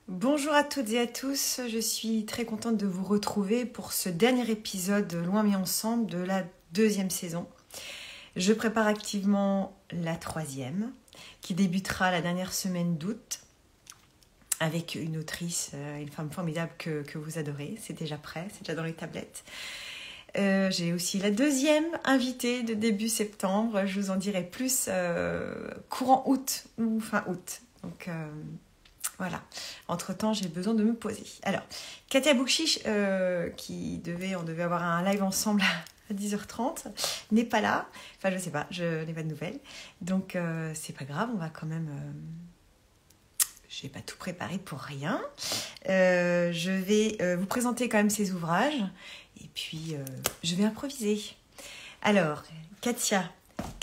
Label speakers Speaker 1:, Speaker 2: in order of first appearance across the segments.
Speaker 1: Bonjour à toutes et à tous, je suis très contente de vous retrouver pour ce dernier épisode de Loin mis ensemble de la deuxième saison. Je prépare activement la troisième qui débutera la dernière semaine d'août avec une autrice, une femme formidable que vous adorez. C'est déjà prêt, c'est déjà dans les tablettes. J'ai aussi la deuxième invitée de début septembre. Je vous en dirai plus courant août ou fin août. Donc voilà. Entre-temps, j'ai besoin de me poser. Alors, Katia Boukchich, on devait avoir un live ensemble à 10h30, n'est pas là. Enfin, je sais pas, je n'ai pas de nouvelles. Donc, c'est pas grave, on va quand même... Je n'ai pas tout préparé pour rien. Je vais vous présenter quand même ses ouvrages. Et puis, je vais improviser. Alors, Katia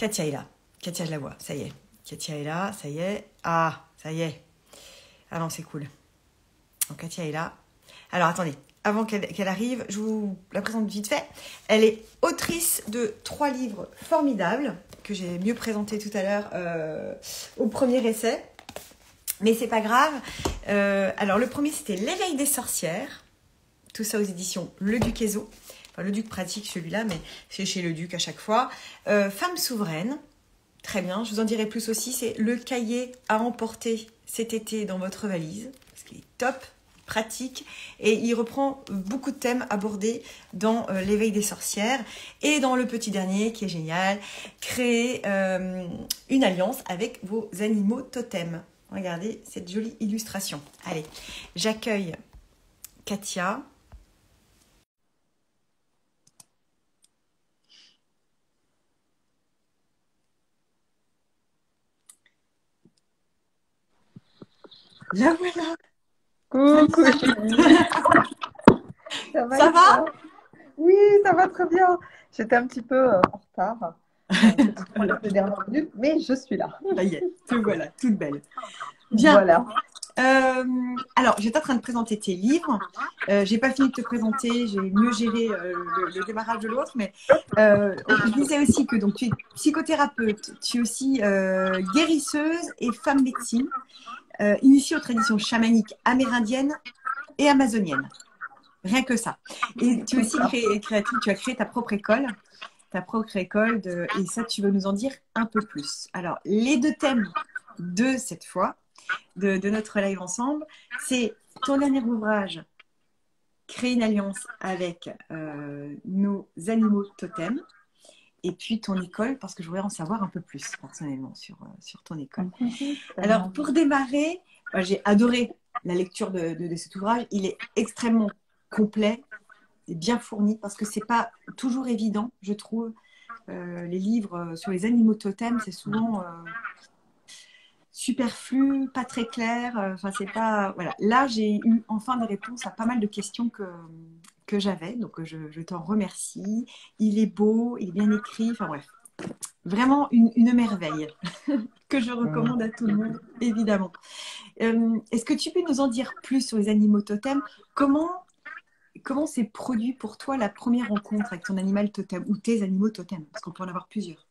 Speaker 1: est là. Katia, je la vois, ça y est. Katia est là, ça y est. Ah, ça y est. Ah non, c'est cool. Donc, Katia est là. Alors, attendez. Avant qu'elle arrive, je vous la présente vite fait. Elle est autrice de 3 livres formidables que j'ai mieux présentés tout à l'heure au premier essai. Mais c'est pas grave. Alors, le premier, c'était L'éveil des sorcières. Tout ça aux éditions Le Duc Ezo. Enfin, Le Duc pratique celui-là, mais c'est chez Le Duc à chaque fois. Femme souveraine. Très bien. Je vous en dirai plus aussi. C'est le cahier à emporter cet été dans votre valise. Parce qu'il est top, pratique. Et il reprend beaucoup de thèmes abordés dans L'éveil des sorcières. Et dans le petit dernier, qui est génial, créer une alliance avec vos animaux totems. Regardez cette jolie illustration. Allez, j'accueille Katia. La voilà.
Speaker 2: Coucou.
Speaker 1: Ça va?
Speaker 2: Oui, ça va très bien. J'étais un petit peu en retard. Petite problème de dernière minute, mais je suis là.
Speaker 1: Ça y est, te voilà, toute belle. Bien.
Speaker 2: Voilà.
Speaker 1: Alors, j'étais en train de présenter tes livres. J'ai pas fini de te présenter, j'ai mieux géré le démarrage de l'autre, mais je disais aussi que donc, tu es psychothérapeute, tu es aussi guérisseuse et femme médecine, initiée aux traditions chamaniques amérindiennes et amazoniennes. Rien que ça. Et tu es aussi créative, tu as créé ta propre école. Et ça, tu veux nous en dire un peu plus. Alors, les 2 thèmes de cette fois, de notre live ensemble, c'est ton dernier ouvrage, Créer une alliance avec nos animaux totems, et puis ton école, parce que je voudrais en savoir un peu plus personnellement sur ton école. Alors, pour démarrer, j'ai adoré la lecture de cet ouvrage. Il est extrêmement complet et bien fourni, parce que c'est pas toujours évident, je trouve. Les livres sur les animaux totems, c'est souvent superflu, pas très clair. Enfin, c'est pas. Voilà. Là, j'ai eu enfin des réponses à pas mal de questions que j'avais. Donc, je t'en remercie. Il est beau, il est bien écrit. Enfin, bref. Vraiment une merveille que je recommande à tout le monde, évidemment. Est-ce que tu peux nous en dire plus sur les animaux totems? Comment s'est produit pour toi la première rencontre avec ton animal totem ou tes animaux totems? Parce qu'on peut en avoir plusieurs.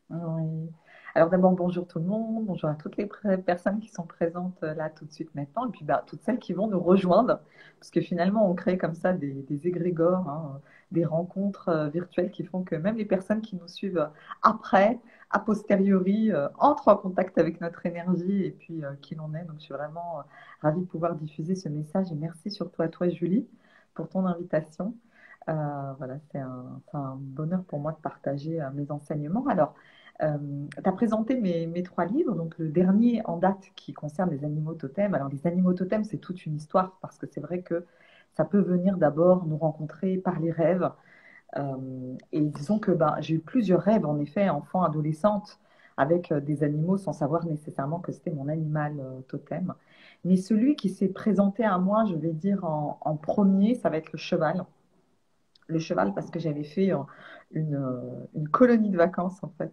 Speaker 2: Oui. Alors d'abord, bonjour tout le monde, bonjour à toutes les personnes qui sont présentes là tout de suite maintenant, et puis toutes celles qui vont nous rejoindre, parce que finalement on crée comme ça des égrégores, hein, des rencontres virtuelles qui font que même les personnes qui nous suivent après, a posteriori, entrent en contact avec notre énergie et puis qui l'on est. Donc je suis vraiment ravie de pouvoir diffuser ce message, et merci surtout à toi Julie pour ton invitation. Voilà, c'est un bonheur pour moi de partager mes enseignements. Alors, tu as présenté mes 3 livres, donc le dernier en date qui concerne les animaux totems. Alors les animaux totems, c'est toute une histoire parce que c'est vrai que ça peut venir d'abord nous rencontrer par les rêves. Et disons que j'ai eu plusieurs rêves, en effet, enfant, adolescente, avec des animaux sans savoir nécessairement que c'était mon animal totem. Mais celui qui s'est présenté à moi, je vais dire en premier, ça va être le cheval. Le cheval parce que j'avais fait une colonie de vacances en fait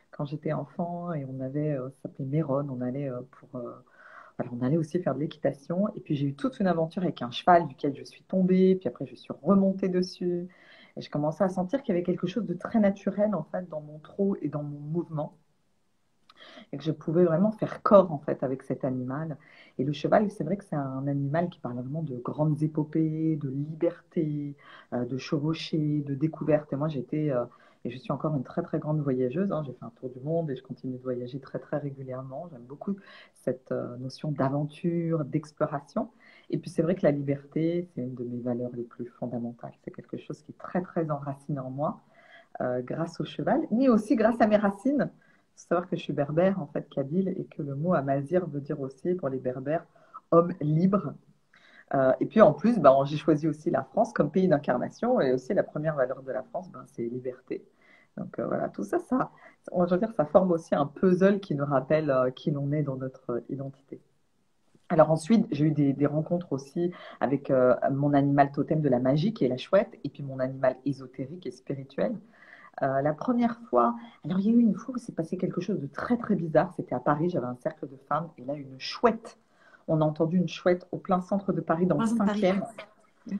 Speaker 2: quand j'étais enfant et on avait, ça s'appelait Méron, on allait voilà, on allait aussi faire de l'équitation et puis j'ai eu toute une aventure avec un cheval duquel je suis tombée, puis après je suis remontée dessus et je commençais à sentir qu'il y avait quelque chose de très naturel en fait dans mon trot et dans mon mouvement. et que je pouvais vraiment faire corps en fait avec cet animal. Et le cheval, c'est vrai que c'est un animal qui parle vraiment de grandes épopées, de liberté, de chevaucher, de découverte. Et moi, et je suis encore une très très grande voyageuse, hein. J'ai fait un tour du monde et je continue de voyager très très régulièrement. J'aime beaucoup cette notion d'aventure, d'exploration. Et puis c'est vrai que la liberté, c'est une de mes valeurs les plus fondamentales. C'est quelque chose qui est très très enraciné en moi grâce au cheval, mais aussi grâce à mes racines. Il faut savoir que je suis berbère, en fait, kabyle, et que le mot amazir veut dire aussi, pour les berbères, homme libre. Et puis en plus, ben, j'ai choisi aussi la France comme pays d'incarnation, et aussi la première valeur de la France, ben, c'est liberté. Donc voilà, tout ça, on va dire, ça forme aussi un puzzle qui nous rappelle qui l'on est dans notre identité. Alors ensuite, j'ai eu des rencontres aussi avec mon animal totem de la magie, qui est la chouette, et puis mon animal ésotérique et spirituel. La première fois, alors il y a eu une fois où s'est passé quelque chose de très très bizarre. C'était à Paris, j'avais un cercle de femmes et là une chouette. On a entendu une chouette au plein centre de Paris dans le
Speaker 1: Vincent de Paris.
Speaker 2: 5e.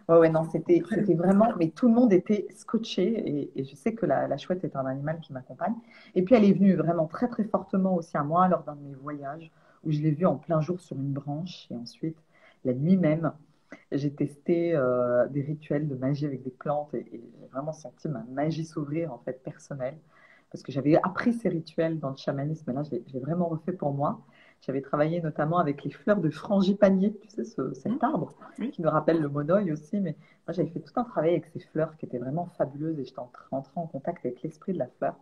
Speaker 2: Ouais, ouais, non, c'était vraiment, mais tout le monde était scotché et je sais que la chouette est un animal qui m'accompagne. Et puis elle est venue vraiment très très fortement aussi à moi lors d'un de mes voyages où je l'ai vue en plein jour sur une branche et ensuite la nuit même. J'ai testé des rituels de magie avec des plantes et j'ai vraiment senti ma magie s'ouvrir en fait personnelle parce que j'avais appris ces rituels dans le chamanisme et là je l'ai vraiment refait pour moi. J'avais travaillé notamment avec les fleurs de frangipanier, tu sais, cet arbre
Speaker 1: Oui.
Speaker 2: qui nous rappelle le monoï aussi, mais moi j'avais fait tout un travail avec ces fleurs qui étaient vraiment fabuleuses et j'étais entrée en contact avec l'esprit de la fleur.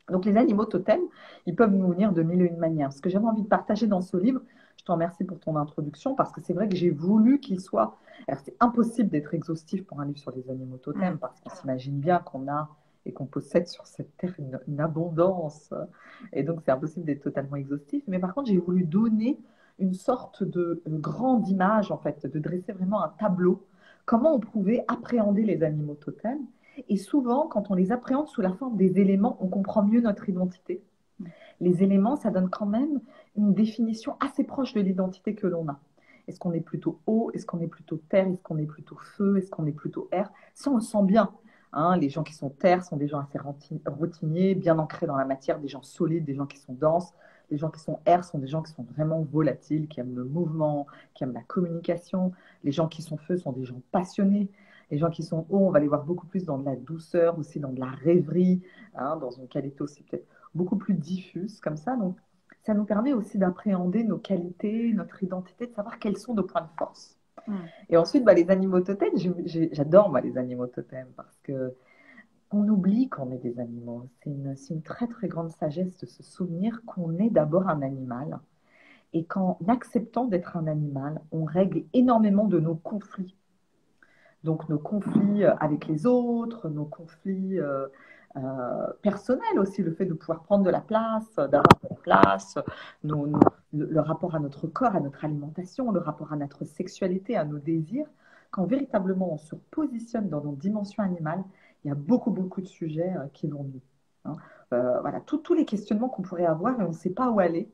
Speaker 2: Donc les animaux totems, ils peuvent nous venir de mille et une manières. Ce que j'avais envie de partager dans ce livre, je te remercie pour ton introduction, parce que c'est vrai que j'ai voulu qu'il soit... Alors c'est impossible d'être exhaustif pour un livre sur les animaux totems, parce qu'on s'imagine bien qu'on a et qu'on possède sur cette terre une abondance. Et donc c'est impossible d'être totalement exhaustif. Mais par contre, j'ai voulu donner une sorte de grande image, en fait, de dresser vraiment un tableau. Comment on pouvait appréhender les animaux totems et souvent, quand on les appréhende sous la forme des éléments, on comprend mieux notre identité. Les éléments, ça donne quand même une définition assez proche de l'identité que l'on a. Est-ce qu'on est plutôt eau? Est-ce qu'on est plutôt terre? Est-ce qu'on est plutôt feu? Est-ce qu'on est plutôt air? Ça, on le sent bien. Hein, les gens qui sont terre sont des gens assez routiniers, bien ancrés dans la matière, des gens solides, des gens qui sont denses. Les gens qui sont air sont des gens qui sont vraiment volatiles, qui aiment le mouvement, qui aiment la communication. Les gens qui sont feu sont des gens passionnés. Les gens qui sont hauts, on va les voir beaucoup plus dans de la douceur, aussi dans de la rêverie, hein, dans une qualité aussi peut-être beaucoup plus diffuse comme ça. Donc, ça nous permet aussi d'appréhender nos qualités, notre identité, de savoir quels sont nos points de force. Et ensuite, bah, les animaux totems, j'adore moi les animaux totems parce que on oublie qu'on est des animaux. C'est une très très grande sagesse de se souvenir qu'on est d'abord un animal et qu'en acceptant d'être un animal, on règle énormément de nos conflits. Donc nos conflits avec les autres, nos conflits personnels aussi, le fait de pouvoir prendre de la place, d'avoir de la place, le rapport à notre corps, à notre alimentation, le rapport à notre sexualité, à nos désirs. Quand véritablement on se positionne dans nos dimensions animales, il y a beaucoup, beaucoup de sujets qui vont nous. Hein. Voilà, tous les questionnements qu'on pourrait avoir et on ne sait pas où aller.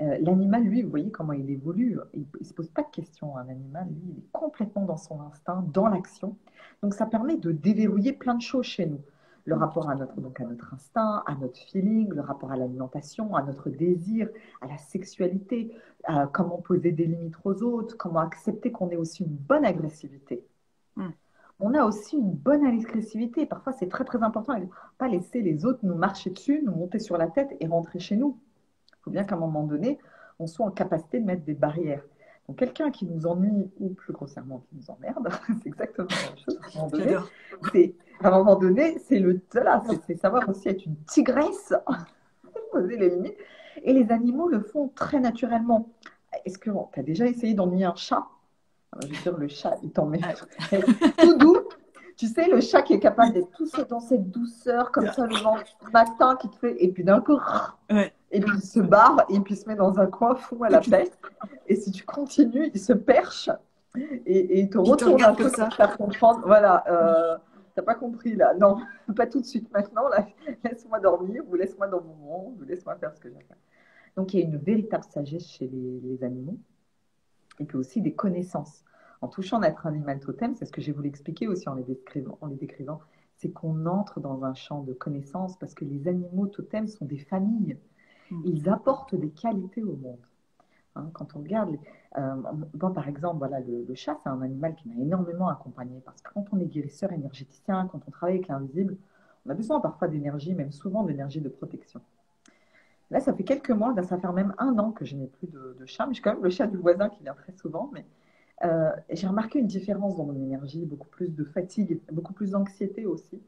Speaker 2: L'animal, lui, vous voyez comment il évolue, il ne se pose pas de questions. Un animal, lui, il est complètement dans son instinct, dans l'action. Donc ça permet de déverrouiller plein de choses chez nous. Le rapport donc à notre instinct, à notre feeling, le rapport à l'alimentation, à notre désir, à la sexualité, à comment poser des limites aux autres, comment accepter qu'on ait aussi une bonne agressivité. On a aussi une bonne agressivité. Parfois, c'est très très important de ne pas laisser les autres nous marcher dessus, nous monter sur la tête et rentrer chez nous. Il faut bien qu'à un moment donné, on soit en capacité de mettre des barrières. Donc, quelqu'un qui nous ennuie, ou plus grossièrement qui nous emmerde, c'est exactement la même chose. À un moment donné, c'est savoir aussi être une tigresse, poser les limites. Et les animaux le font très naturellement. Est-ce que tu as déjà essayé d'ennuyer un chat? Je veux dire, le chat, il t'emmène tout doux. Tu sais, le chat qui est capable d'être tout dans cette douceur, comme ça, le matin, qui te fait. Et puis d'un coup, et puis il se barre, et puis il se met dans un coin fou à la peste. Et si tu continues, il se perche et il te retourne un peu pour faire comprendre. Voilà, t'as pas compris là. Non, pas tout de suite maintenant. Là, laisse-moi dormir, ou laisse-moi dans mon monde, ou laisse-moi faire ce que j'ai à faire. Donc il y a une véritable sagesse chez les animaux, et puis aussi des connaissances. En touchant notre animal totem, c'est ce que j'ai voulu expliquer aussi en les décrivant, c'est qu'on entre dans un champ de connaissances parce que les animaux totems sont des familles. ils apportent des qualités au monde. Hein, quand on regarde, moi par exemple, voilà, le chat, c'est un animal qui m'a énormément accompagné parce que quand on est guérisseur énergéticien, quand on travaille avec l'invisible, on a besoin parfois d'énergie, même souvent d'énergie de protection. Là, ça fait quelques mois, ça fait même 1 an que je n'ai plus de chat, mais j'ai quand même le chat du voisin qui vient très souvent. Mais j'ai remarqué une différence dans mon énergie, beaucoup plus de fatigue, beaucoup plus d'anxiété aussi,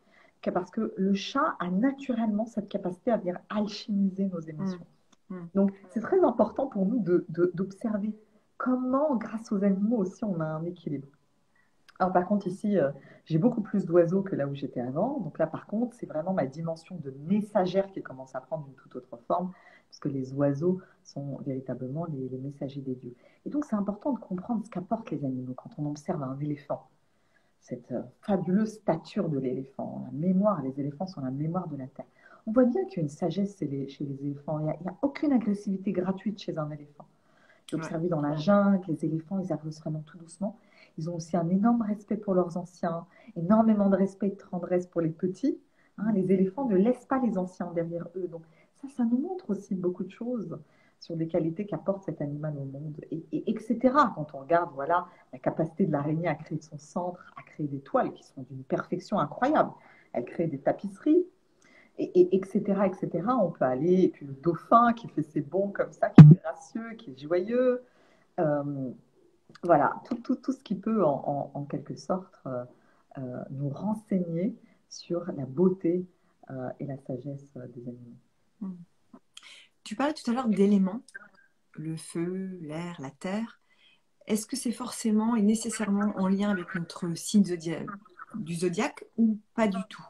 Speaker 2: parce que le chat a naturellement cette capacité à venir alchimiser nos
Speaker 1: Mm.
Speaker 2: émotions.
Speaker 1: Mm.
Speaker 2: Donc, c'est très important pour nous d'observer comment, grâce aux animaux aussi, on a un équilibre. Alors, par contre, ici, j'ai beaucoup plus d'oiseaux que là où j'étais avant. Donc là, par contre, c'est vraiment ma dimension de messagère qui commence à prendre une toute autre forme, parce que les oiseaux sont véritablement les messagers des dieux. Et donc, c'est important de comprendre ce qu'apportent les animaux quand on observe un éléphant. Cette fabuleuse stature de l'éléphant, la mémoire, les éléphants sont la mémoire de la terre. On voit bien qu'il y a une sagesse chez les éléphants. Il n'y a aucune agressivité gratuite chez un éléphant. J'ai
Speaker 1: Ouais.
Speaker 2: observé dans la jungle, les éléphants, ils avancent vraiment tout doucement. Ils ont aussi un énorme respect pour leurs anciens, énormément de respect et de tendresse pour les petits. Hein, les éléphants ne laissent pas les anciens derrière eux. Donc ça nous montre aussi beaucoup de choses sur des qualités qu'apporte cet animal au monde, etc. Quand on regarde, voilà, la capacité de l'araignée à créer de son centre, à créer des toiles qui sont d'une perfection incroyable. Elle crée des tapisseries, etc., etc. On peut aller, et puis le dauphin qui fait ses bonds comme ça, qui est gracieux, qui est joyeux. Euh, voilà, tout ce qui peut en quelque sorte nous renseigner sur la beauté et la sagesse des animaux.
Speaker 1: Mm. Tu parlais tout à l'heure d'éléments, le feu, l'air, la terre. Est-ce que c'est forcément et nécessairement en lien avec notre signe du zodiaque ou pas du tout?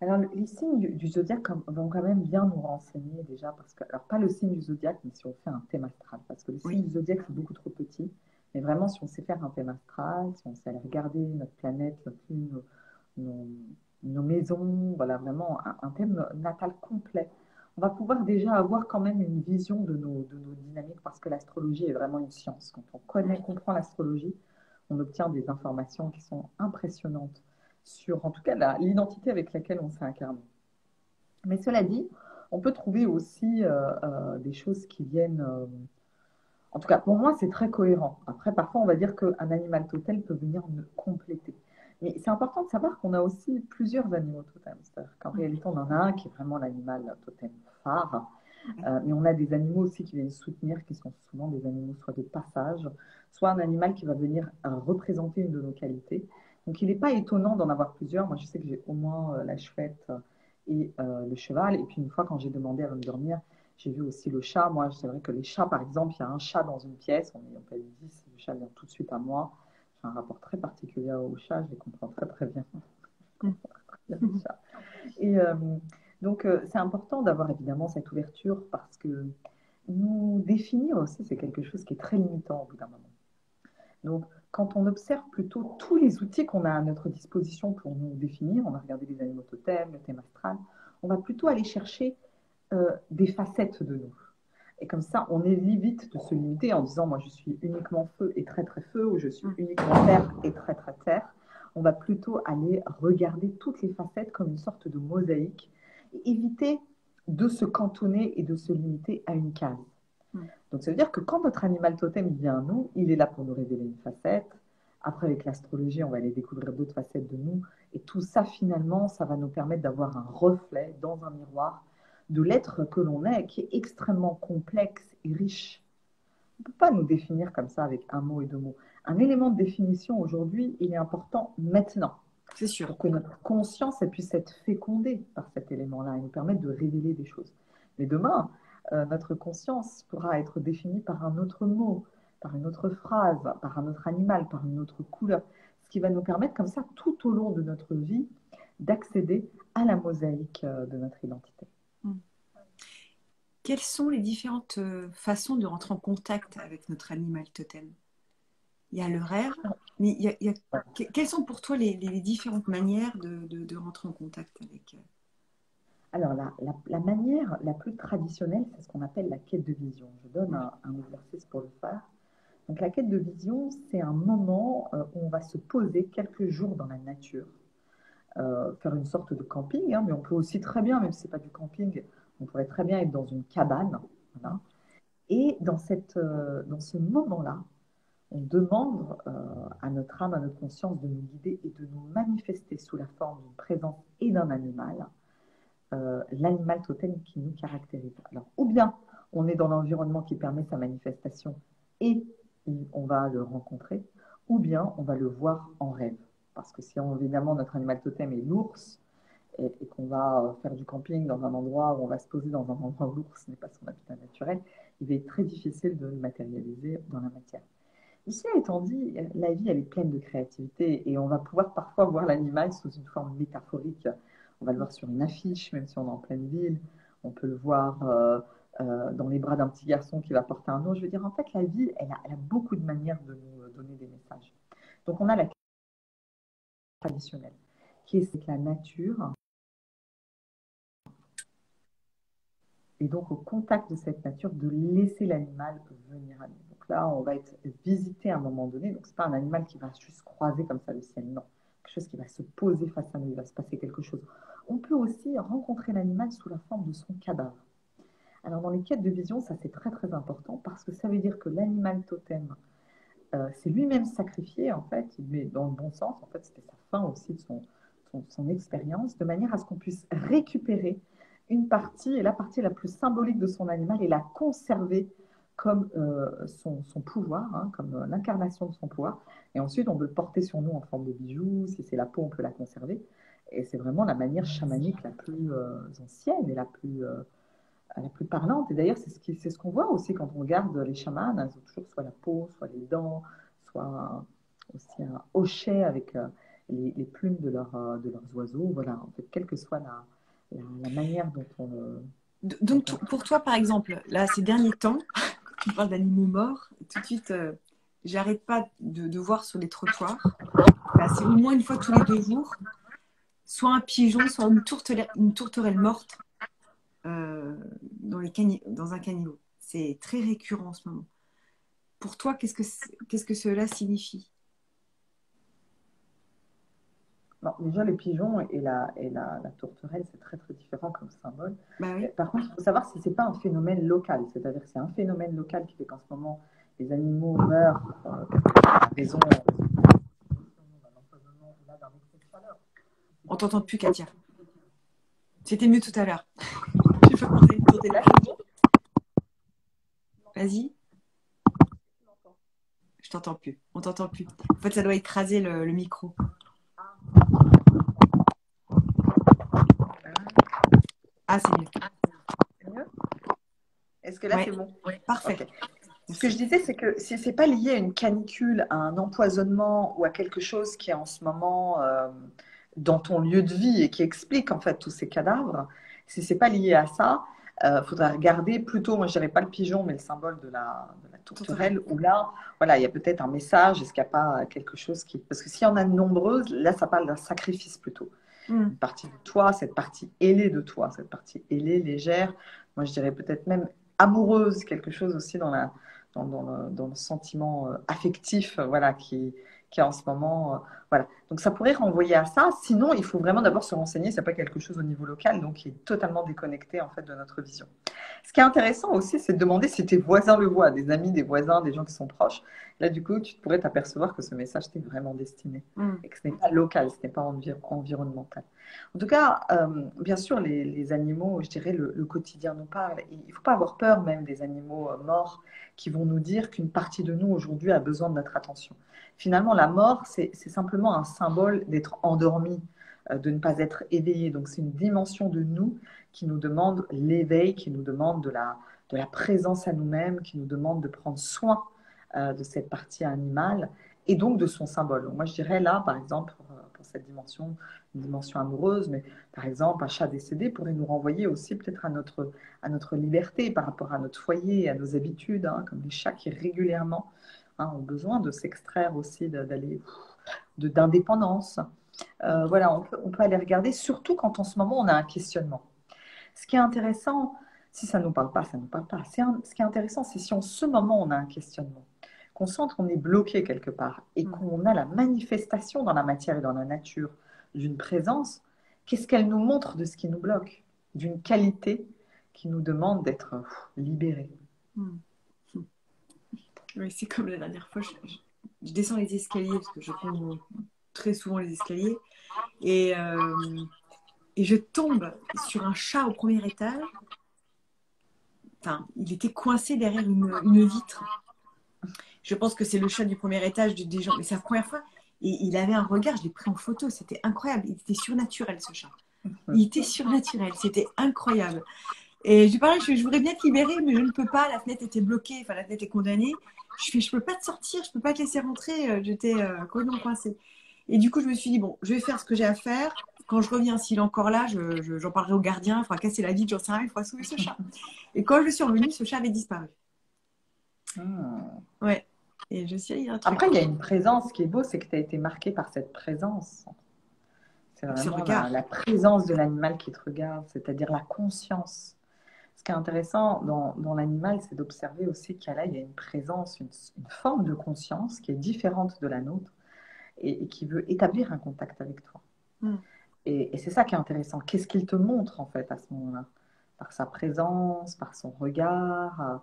Speaker 2: Alors, les signes du zodiaque vont quand même bien nous renseigner déjà, parce que, alors pas le signe du zodiaque, mais si on fait un thème astral, parce que le
Speaker 1: Oui.
Speaker 2: signe du zodiaque, c'est beaucoup trop petit, mais vraiment, si on sait faire un thème astral, si on sait aller regarder notre planète, notre lune, nos, nos maisons, voilà, vraiment un thème natal complet, on va pouvoir déjà avoir quand même une vision de nos dynamiques, parce que l'astrologie est vraiment une science. Quand on comprend l'astrologie, on obtient des informations qui sont impressionnantes sur, en tout cas, l'identité avec laquelle on s'est incarné. Mais cela dit, on peut trouver aussi des choses qui viennent. En tout cas, pour moi, c'est très cohérent. Après, parfois, on va dire qu'un animal totem peut venir me compléter. Mais c'est important de savoir qu'on a aussi plusieurs animaux totems. C'est-à-dire qu'en réalité, on en a un qui est vraiment l'animal totem phare. Mais on a des animaux aussi qui viennent soutenir, qui sont souvent des animaux soit de passage, soit un animal qui va venir représenter une de nos qualités. Donc il n'est pas étonnant d'en avoir plusieurs. Moi, je sais que j'ai au moins la chouette et le cheval. Et puis une fois, quand j'ai demandé avant de dormir, j'ai vu aussi le chat. Moi, c'est vrai que les chats, par exemple, il y a un chat dans une pièce, on peut être 10, le chat vient tout de suite à moi. J'ai un rapport très particulier au chat, je les comprends très très bien.
Speaker 1: Mm.
Speaker 2: Les chats. Et donc, c'est important d'avoir évidemment cette ouverture parce que nous définir aussi, c'est quelque chose qui est très limitant au bout d'un moment. Donc, quand on observe plutôt tous les outils qu'on a à notre disposition pour nous définir, on va regarder les animaux totems, le thème astral, on va plutôt aller chercher des facettes de nous. Et comme ça, on évite de se limiter en disant, moi, je suis uniquement feu et très, très feu, ou je suis uniquement terre et très, très terre. On va plutôt aller regarder toutes les facettes comme une sorte de mosaïque et éviter de se cantonner et de se limiter à une case.
Speaker 1: Mm.
Speaker 2: Donc, ça veut dire que quand notre animal totem vient à nous, il est là pour nous révéler une facette. Après, avec l'astrologie, on va aller découvrir d'autres facettes de nous. Et tout ça, finalement, ça va nous permettre d'avoir un reflet dans un miroir de l'être que l'on est, qui est extrêmement complexe et riche. On ne peut pas nous définir comme ça avec un mot et 2 mots. Un élément de définition aujourd'hui, il est important maintenant,
Speaker 1: C'est sûr.
Speaker 2: pour que notre conscience elle puisse être fécondée par cet élément-là et nous permettre de révéler des choses. Mais demain, notre conscience pourra être définie par un autre mot, par une autre phrase, par un autre animal, par une autre couleur, ce qui va nous permettre comme ça, tout au long de notre vie, d'accéder à la mosaïque de notre identité.
Speaker 1: Mm. Quelles sont les différentes façons de rentrer en contact avec notre animal totem? Il y a le rêve, mais quelles sont pour toi les différentes manières de rentrer en contact avec...
Speaker 2: Alors, la manière la plus traditionnelle, c'est ce qu'on appelle la quête de vision. Je donne un exercice pour le faire. Donc, la quête de vision, c'est un moment où on va se poser quelques jours dans la nature, faire une sorte de camping, hein, mais on peut aussi très bien, même si ce n'est pas du camping, On pourrait très bien être dans une cabane. Voilà. Et dans ce moment-là, on demande à notre âme, à notre conscience de nous guider et de nous manifester sous la forme d'une présence et d'un animal, l'animal totem qui nous caractérise. Alors, ou bien on est dans l'environnement qui permet sa manifestation et on va le rencontrer, ou bien on va le voir en rêve. Parce que si évidemment notre animal totem est l'ours, et qu'on va faire du camping dans un endroit où on va se poser dans un endroit où l'ours n'est pas son habitat naturel, il va être très difficile de le matérialiser dans la matière. Cela étant dit, la vie, elle est pleine de créativité et on va pouvoir parfois voir l'animal sous une forme métaphorique. On va le voir sur une affiche, même si on est en pleine ville. On peut le voir dans les bras d'un petit garçon qui va porter un eau. Je veux dire, en fait, la vie, elle a beaucoup de manières de nous donner des messages. Donc, on a la traditionnelle, qui est que la nature, et donc au contact de cette nature, de laisser l'animal venir à nous. Donc là, on va être visité à un moment donné. Donc, ce n'est pas un animal qui va juste croiser comme ça le ciel, non. Quelque chose qui va se poser face à nous, il va se passer quelque chose. On peut aussi rencontrer l'animal sous la forme de son cadavre. Alors, dans les quêtes de vision, ça c'est très très important parce que ça veut dire que l'animal totem, c'est lui-même sacrifié, en fait, mais dans le bon sens, en fait, c'était sa fin aussi de son expérience, de manière à ce qu'on puisse récupérer une partie, et la partie la plus symbolique de son animal, et la conserver comme son pouvoir, hein, comme l'incarnation de son pouvoir. Et ensuite, on peut le porter sur nous en forme de bijoux. Si c'est la peau, on peut la conserver. Et c'est vraiment la manière chamanique la plus ancienne et la plus parlante. Et d'ailleurs, c'est ce qu'on voit aussi quand on regarde les chamans. Elles ont toujours soit la peau, soit les dents, soit aussi un hochet avec les plumes de leurs oiseaux. Voilà, en fait, quelle que soit la manière dont on...
Speaker 1: Donc, pour toi, par exemple, là, ces derniers temps, tu parles d'animaux morts, tout de suite, j'arrête pas de voir sur les trottoirs, là, c'est au moins une fois tous les 2 jours, soit un pigeon, soit une tourterelle morte dans un caniveau. C'est très récurrent en ce moment. Pour toi, qu'est-ce que cela signifie?
Speaker 2: Non, déjà, les pigeons et la tourterelle, c'est très très différent comme symbole.
Speaker 1: Bah oui.
Speaker 2: Par contre, il faut savoir si ce n'est pas un phénomène local. C'est-à-dire que c'est un phénomène local qui fait qu'en ce moment, les animaux meurent à raison d'un empoisonnement ou là, d'un excès de chaleur.
Speaker 1: On t'entend plus, Katia. C'était mieux tout à l'heure. Je vais porter une tourterelle. Vas-y. Je t'entends plus. On t'entend plus. En fait, ça doit écraser le micro. Ah, c'est mieux.
Speaker 2: C'est mieux? Est-ce que là,
Speaker 1: Ouais.
Speaker 2: c'est bon?
Speaker 1: Parfait.
Speaker 2: Okay. Ce que je disais, c'est que si ce n'est pas lié à une canicule, à un empoisonnement ou à quelque chose qui est en ce moment dans ton lieu de vie et qui explique en fait tous ces cadavres, si ce n'est pas lié à ça, il faudra regarder plutôt, moi je dirais pas le pigeon, mais le symbole de la tourterelle, où là, voilà, il y a peut-être un message, est-ce qu'il n'y a pas quelque chose qui... Parce que s'il y en a de nombreuses, là ça parle d'un sacrifice plutôt. Une partie de toi, cette partie ailée de toi, cette partie ailée, légère, moi je dirais peut-être même amoureuse, quelque chose aussi dans le sentiment affectif voilà, qui est en ce moment. Voilà. Donc ça pourrait renvoyer à ça. Sinon, il faut vraiment d'abord se renseigner. Ce n'est pas quelque chose au niveau local, donc qui est totalement déconnecté en fait, de notre vision. Ce qui est intéressant aussi, c'est de demander si tes voisins le voient, des amis, des voisins, des gens qui sont proches. Là, du coup, tu pourrais t'apercevoir que ce message t'est vraiment destiné et que ce n'est pas local, ce n'est pas environnemental. En tout cas, bien sûr, les animaux, je dirais, le quotidien nous parle. Il ne faut pas avoir peur même des animaux morts qui vont nous dire qu'une partie de nous aujourd'hui a besoin de notre attention. Finalement, la mort, c'est simplement un symbole d'être endormi, de ne pas être éveillé. Donc, c'est une dimension de nous qui nous demande l'éveil, qui nous demande de la présence à nous-mêmes, qui nous demande de prendre soin de cette partie animale et donc de son symbole. Donc, moi, je dirais là, par exemple, pour cette dimension, une dimension amoureuse, mais par exemple, un chat décédé pourrait nous renvoyer aussi peut-être à notre liberté par rapport à notre foyer, à nos habitudes, hein, comme les chats qui régulièrement ont besoin de s'extraire aussi, d'aller d'indépendance. Voilà, on peut aller regarder, surtout quand en ce moment on a un questionnement. Ce qui est intéressant, si ça ne nous parle pas, ça ne nous parle pas. Ce qui est intéressant, c'est si en ce moment on a un questionnement, qu'on sent qu'on est bloqué quelque part et qu'on a la manifestation dans la matière et dans la nature d'une présence, qu'est-ce qu'elle nous montre de ce qui nous bloque, d'une qualité qui nous demande d'être libérés.
Speaker 1: Hmm. Oui, c'est comme la dernière fois, je descends les escaliers parce que je prends très souvent les escaliers et, euh, et je tombe sur un chat au premier étage. Enfin, il était coincé derrière une vitre. Je pense que c'est le chat du premier étage des gens, mais c'est la première fois. Et il avait un regard, je l'ai pris en photo, c'était incroyable. Il était surnaturel ce chat. Il était surnaturel, c'était incroyable. Et je lui parlais, je voudrais bien te libérer, mais je ne peux pas. La fenêtre était bloquée, enfin la fenêtre est condamnée. Je peux pas te sortir, je peux pas te laisser rentrer. J'étais complètement coincée. Et du coup, je me suis dit, bon, je vais faire ce que j'ai à faire. Quand je reviens, s'il est encore là, j'en parlerai au gardien. Il faudra casser la vitre, j'en sais rien, il faudra sauver ce chat. Et quand je suis revenue, ce chat avait disparu.
Speaker 2: Hmm.
Speaker 1: Ouais. Et je suis allée, il y a un truc.
Speaker 2: Après, il y a une présence qui est beau, c'est que tu as été marqué par cette présence. C'est
Speaker 1: Ce
Speaker 2: vraiment
Speaker 1: regard.
Speaker 2: la présence de l'animal qui te regarde, c'est-à-dire la conscience. Ce qui est intéressant dans l'animal, c'est d'observer aussi qu'il y a là, il y a une présence, une forme de conscience qui est différente de la nôtre et qui veut établir un contact avec toi.
Speaker 1: Mm.
Speaker 2: Et c'est ça qui est intéressant. Qu'est-ce qu'il te montre en fait à ce moment-là? Par sa présence, par son regard,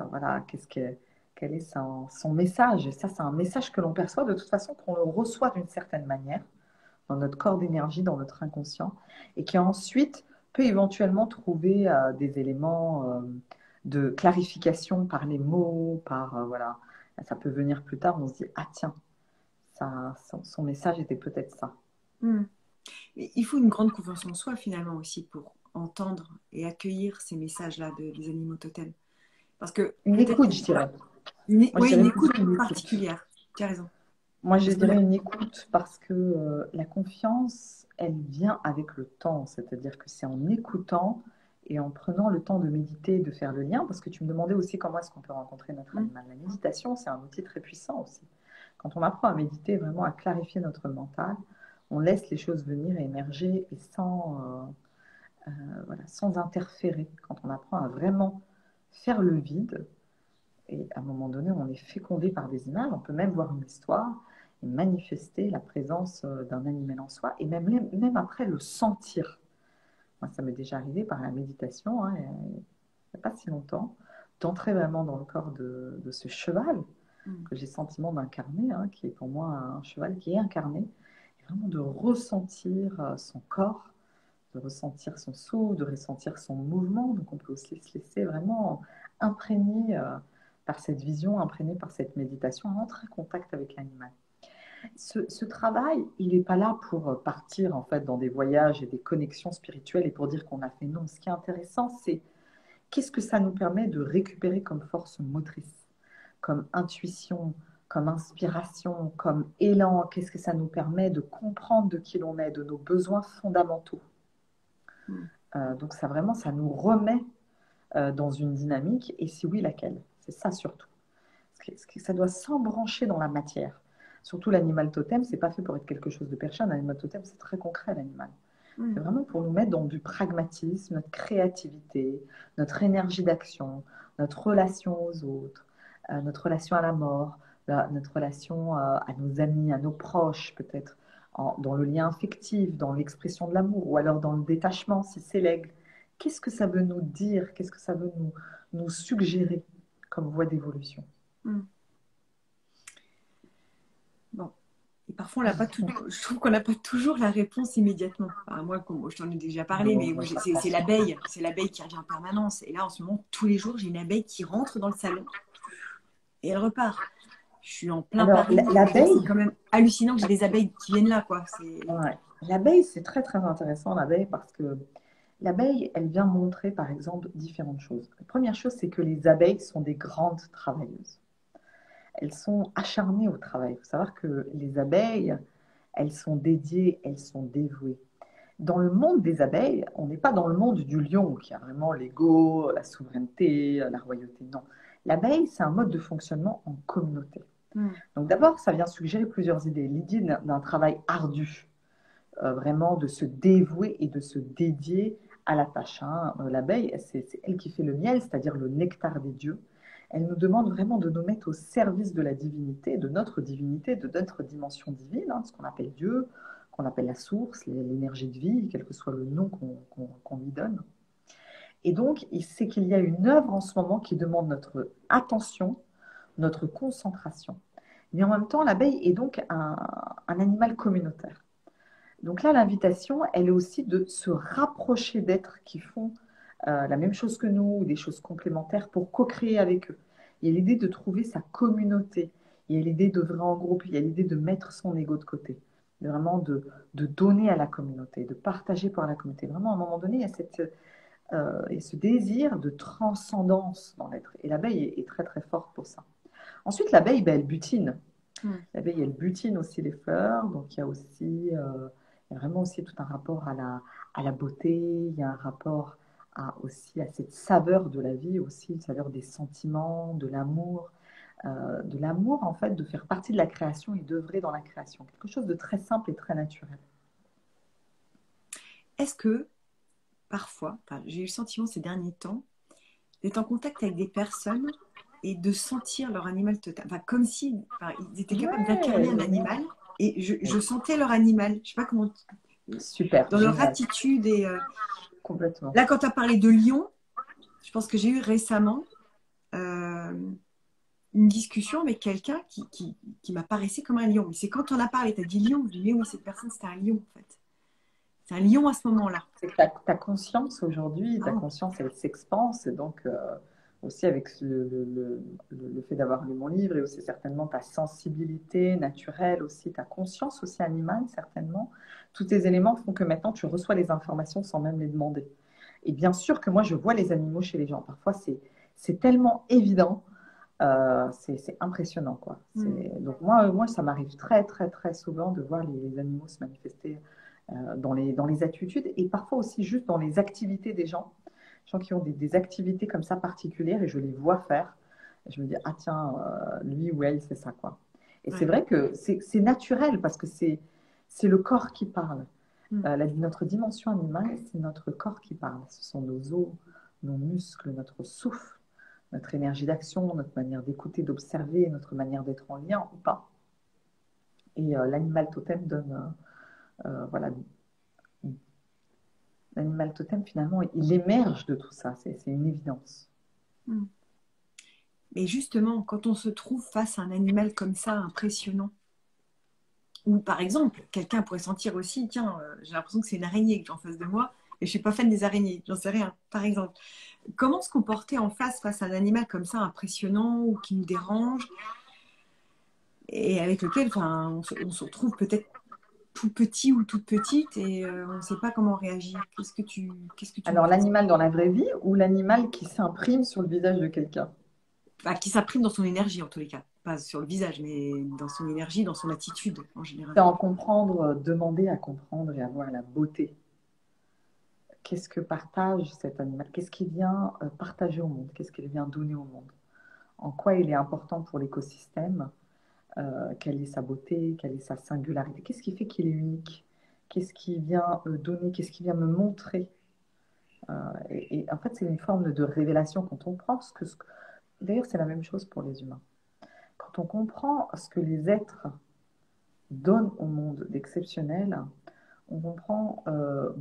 Speaker 2: voilà, quel est son message? Et ça, c'est un message que l'on perçoit de toute façon, qu'on le reçoit d'une certaine manière dans notre corps d'énergie, dans notre inconscient, et qui ensuite peut éventuellement trouver des éléments de clarification par les mots, voilà, ça peut venir plus tard, on se dit, ah tiens, son message était peut-être ça.
Speaker 1: Mm. Et il faut une grande confiance en soi finalement aussi pour entendre et accueillir ces messages-là des animaux totems. Parce que
Speaker 2: Une
Speaker 1: peut-être
Speaker 2: écoute,
Speaker 1: que
Speaker 2: je dirais. Moi, je
Speaker 1: ouais, une
Speaker 2: dirais
Speaker 1: écoute
Speaker 2: plutôt une écoute.
Speaker 1: particulière. Tu as raison.
Speaker 2: Moi, je
Speaker 1: Parce que
Speaker 2: dirais une écoute parce que la confiance, elle vient avec le temps. C'est-à-dire que c'est en écoutant et en prenant le temps de méditer, de faire le lien, parce que tu me demandais aussi comment est-ce qu'on peut rencontrer notre
Speaker 1: mm,
Speaker 2: animal. La méditation, c'est un outil très puissant aussi. Quand on apprend à méditer, vraiment à clarifier notre mental, on laisse les choses venir et émerger et voilà, sans interférer. Quand on apprend à vraiment faire le vide, et à un moment donné, on est fécondé par des images. On peut même voir une histoire et manifester la présence d'un animal en soi, et même après le sentir. Moi, ça m'est déjà arrivé par la méditation, hein, il n'y a pas si longtemps, d'entrer vraiment dans le corps de ce cheval
Speaker 1: mm,
Speaker 2: que j'ai sentiment d'incarner, hein, qui est pour moi un cheval qui est incarné, et vraiment de ressentir son corps, de ressentir son souffle, de ressentir son mouvement. Donc on peut aussi se laisser vraiment imprégner par cette vision, imprégner par cette méditation, entrer en contact avec l'animal. Ce travail, il n'est pas là pour partir en fait dans des voyages et des connexions spirituelles et pour dire qu'on a fait non. Ce qui est intéressant, c'est qu'est-ce que ça nous permet de récupérer comme force motrice, comme intuition, comme inspiration, comme élan. Qu'est-ce que ça nous permet de comprendre de qui l'on est, de nos besoins fondamentaux.
Speaker 1: mm.
Speaker 2: Donc ça vraiment, ça nous remet dans une dynamique, et si oui, laquelle? C'est ça surtout. Ça doit s'embrancher dans la matière. Surtout l'animal totem, c'est pas fait pour être quelque chose de perché. Un animal totem, c'est très concret, l'animal. C'est
Speaker 1: Mm.
Speaker 2: vraiment pour nous mettre dans du pragmatisme, notre créativité, notre énergie d'action, notre relation aux autres, notre relation à la mort, notre relation à nos amis, à nos proches, peut-être dans le lien affectif, dans l'expression de l'amour, ou alors dans le détachement, si c'est l'aigle. Qu'est-ce que ça veut nous dire? Qu'est-ce que ça veut nous suggérer comme voie d'évolution?
Speaker 1: Mm. Bon. Et parfois, on n'a pas tout, je trouve qu'on n'a pas toujours la réponse immédiatement. Enfin, moi, je t'en ai déjà parlé,
Speaker 2: Non,
Speaker 1: mais moi, c'est l'abeille. C'est l'abeille qui revient en permanence. Et là, en ce moment, tous les jours, j'ai une abeille qui rentre dans le salon et elle repart. Je suis en plein
Speaker 2: alors,
Speaker 1: Paris. Je veux dire, c'est
Speaker 2: l'abeille,
Speaker 1: quand même hallucinant que j'ai des abeilles qui viennent là, quoi. C'est...
Speaker 2: ouais. L'abeille, c'est très très intéressant, l'abeille, parce que l'abeille, elle vient montrer, par exemple, différentes choses. La première chose, c'est que les abeilles sont des grandes travailleuses. Elles sont acharnées au travail. Il faut savoir que les abeilles, elles sont dédiées, elles sont dévouées. Dans le monde des abeilles, on n'est pas dans le monde du lion, qui a vraiment l'ego, la souveraineté, la royauté. Non. L'abeille, c'est un mode de fonctionnement en communauté.
Speaker 1: Mm.
Speaker 2: Donc d'abord, ça vient suggérer plusieurs idées. L'idée d'un travail ardu, vraiment de se dévouer et de se dédier à la tâche, hein. L'abeille, c'est elle qui fait le miel, c'est-à-dire le nectar des dieux. Elle nous demande vraiment de nous mettre au service de la divinité, de notre dimension divine, hein, ce qu'on appelle Dieu, qu'on appelle la source, l'énergie de vie, quel que soit le nom qu'on lui donne. Et donc, c'est qu'il y a une œuvre en ce moment qui demande notre attention, notre concentration. Mais en même temps, l'abeille est donc un animal communautaire. Donc là, l'invitation, elle est aussi de se rapprocher d'êtres qui font la même chose que nous, ou des choses complémentaires pour co-créer avec eux. Il y a l'idée de trouver sa communauté, il y a l'idée d'œuvrer en groupe, il y a l'idée de mettre son ego de côté, vraiment de donner à la communauté, de partager pour la communauté. Vraiment, à un moment donné, il y a ce désir de transcendance dans l'être. Et l'abeille est très très forte pour ça. Ensuite, l'abeille, ben, elle butine. L'abeille, elle butine aussi les fleurs. Donc, il y a aussi, il y a vraiment aussi tout un rapport à la beauté. Il y a un rapport aussi à cette saveur de la vie, aussi une saveur des sentiments, de l'amour en fait, de faire partie de la création et d'œuvrer dans la création. Quelque chose de très simple et très naturel.
Speaker 1: Est-ce que parfois, j'ai eu le sentiment ces derniers temps d'être en contact avec des personnes et de sentir leur animal total, comme si ils étaient capables d'incarner un animal et je sentais leur animal. Je sais pas comment.
Speaker 2: Super,
Speaker 1: dans
Speaker 2: génial.
Speaker 1: leur attitude et
Speaker 2: Complètement.
Speaker 1: là, quand tu as parlé de lion, je pense que j'ai eu récemment une discussion avec quelqu'un qui m'apparaissait comme un lion. Mais c'est quand on a parlé, tu as dit lion, je dis oui, cette personne, c'était un lion en fait. C'est un lion à ce moment-là.
Speaker 2: C'est que ta conscience aujourd'hui, ta conscience, elle s'expanse. Et donc, aussi avec le fait d'avoir lu mon livre et aussi certainement ta sensibilité naturelle, aussi ta conscience aussi animale, certainement. Tous tes éléments font que maintenant, tu reçois les informations sans même les demander. Et bien sûr que moi, je vois les animaux chez les gens. Parfois, c'est tellement évident. C'est impressionnant, quoi. Donc moi, ça m'arrive très, très, très souvent de voir les animaux se manifester dans les attitudes et parfois aussi juste dans les activités des gens. Les gens qui ont des activités comme ça particulières et je les vois faire. Et je me dis, ah tiens, lui ou elle, c'est ça, quoi. Et c'est vrai que c'est naturel parce que c'est le corps qui parle. Notre dimension animale, c'est notre corps qui parle. Ce sont nos os, nos muscles, notre souffle, notre énergie d'action, notre manière d'écouter, d'observer, notre manière d'être en lien ou pas. Et l'animal totem donne, voilà, l'animal totem finalement, il émerge de tout ça, c'est une évidence.
Speaker 1: Mais justement, quand on se trouve face à un animal comme ça, impressionnant, ou par exemple, quelqu'un pourrait sentir aussi, tiens, j'ai l'impression que c'est une araignée que j'ai en face de moi, et je suis pas fan des araignées, j'en sais rien, par exemple. Comment se comporter en face à un animal comme ça, impressionnant, ou qui nous dérange, et avec lequel on se retrouve peut-être tout petit ou toute petite, et on ne sait pas comment réagir. Qu'est-ce que tu me
Speaker 2: Alors
Speaker 1: conseilles?
Speaker 2: l'animal dans la vraie vie ou l'animal qui s'imprime sur le visage de quelqu'un?
Speaker 1: Qui s'imprime dans son énergie, en tous les cas. Pas sur le visage, mais dans son énergie, dans son attitude, en général.
Speaker 2: C'est en comprendre, demander à comprendre et à voir la beauté. Qu'est-ce que partage cet animal? Qu'est-ce qu'il vient partager au monde? Qu'est-ce qu'il vient donner au monde? En quoi il est important pour l'écosystème? Quelle est sa beauté? Quelle est sa singularité? Qu'est-ce qui fait qu'il est unique? Qu'est-ce qui vient donner? Qu'est-ce qui vient me montrer? Et en fait, c'est une forme de révélation quand on prend D'ailleurs, c'est la même chose pour les humains. Quand on comprend ce que les êtres donnent au monde d'exceptionnel, on comprend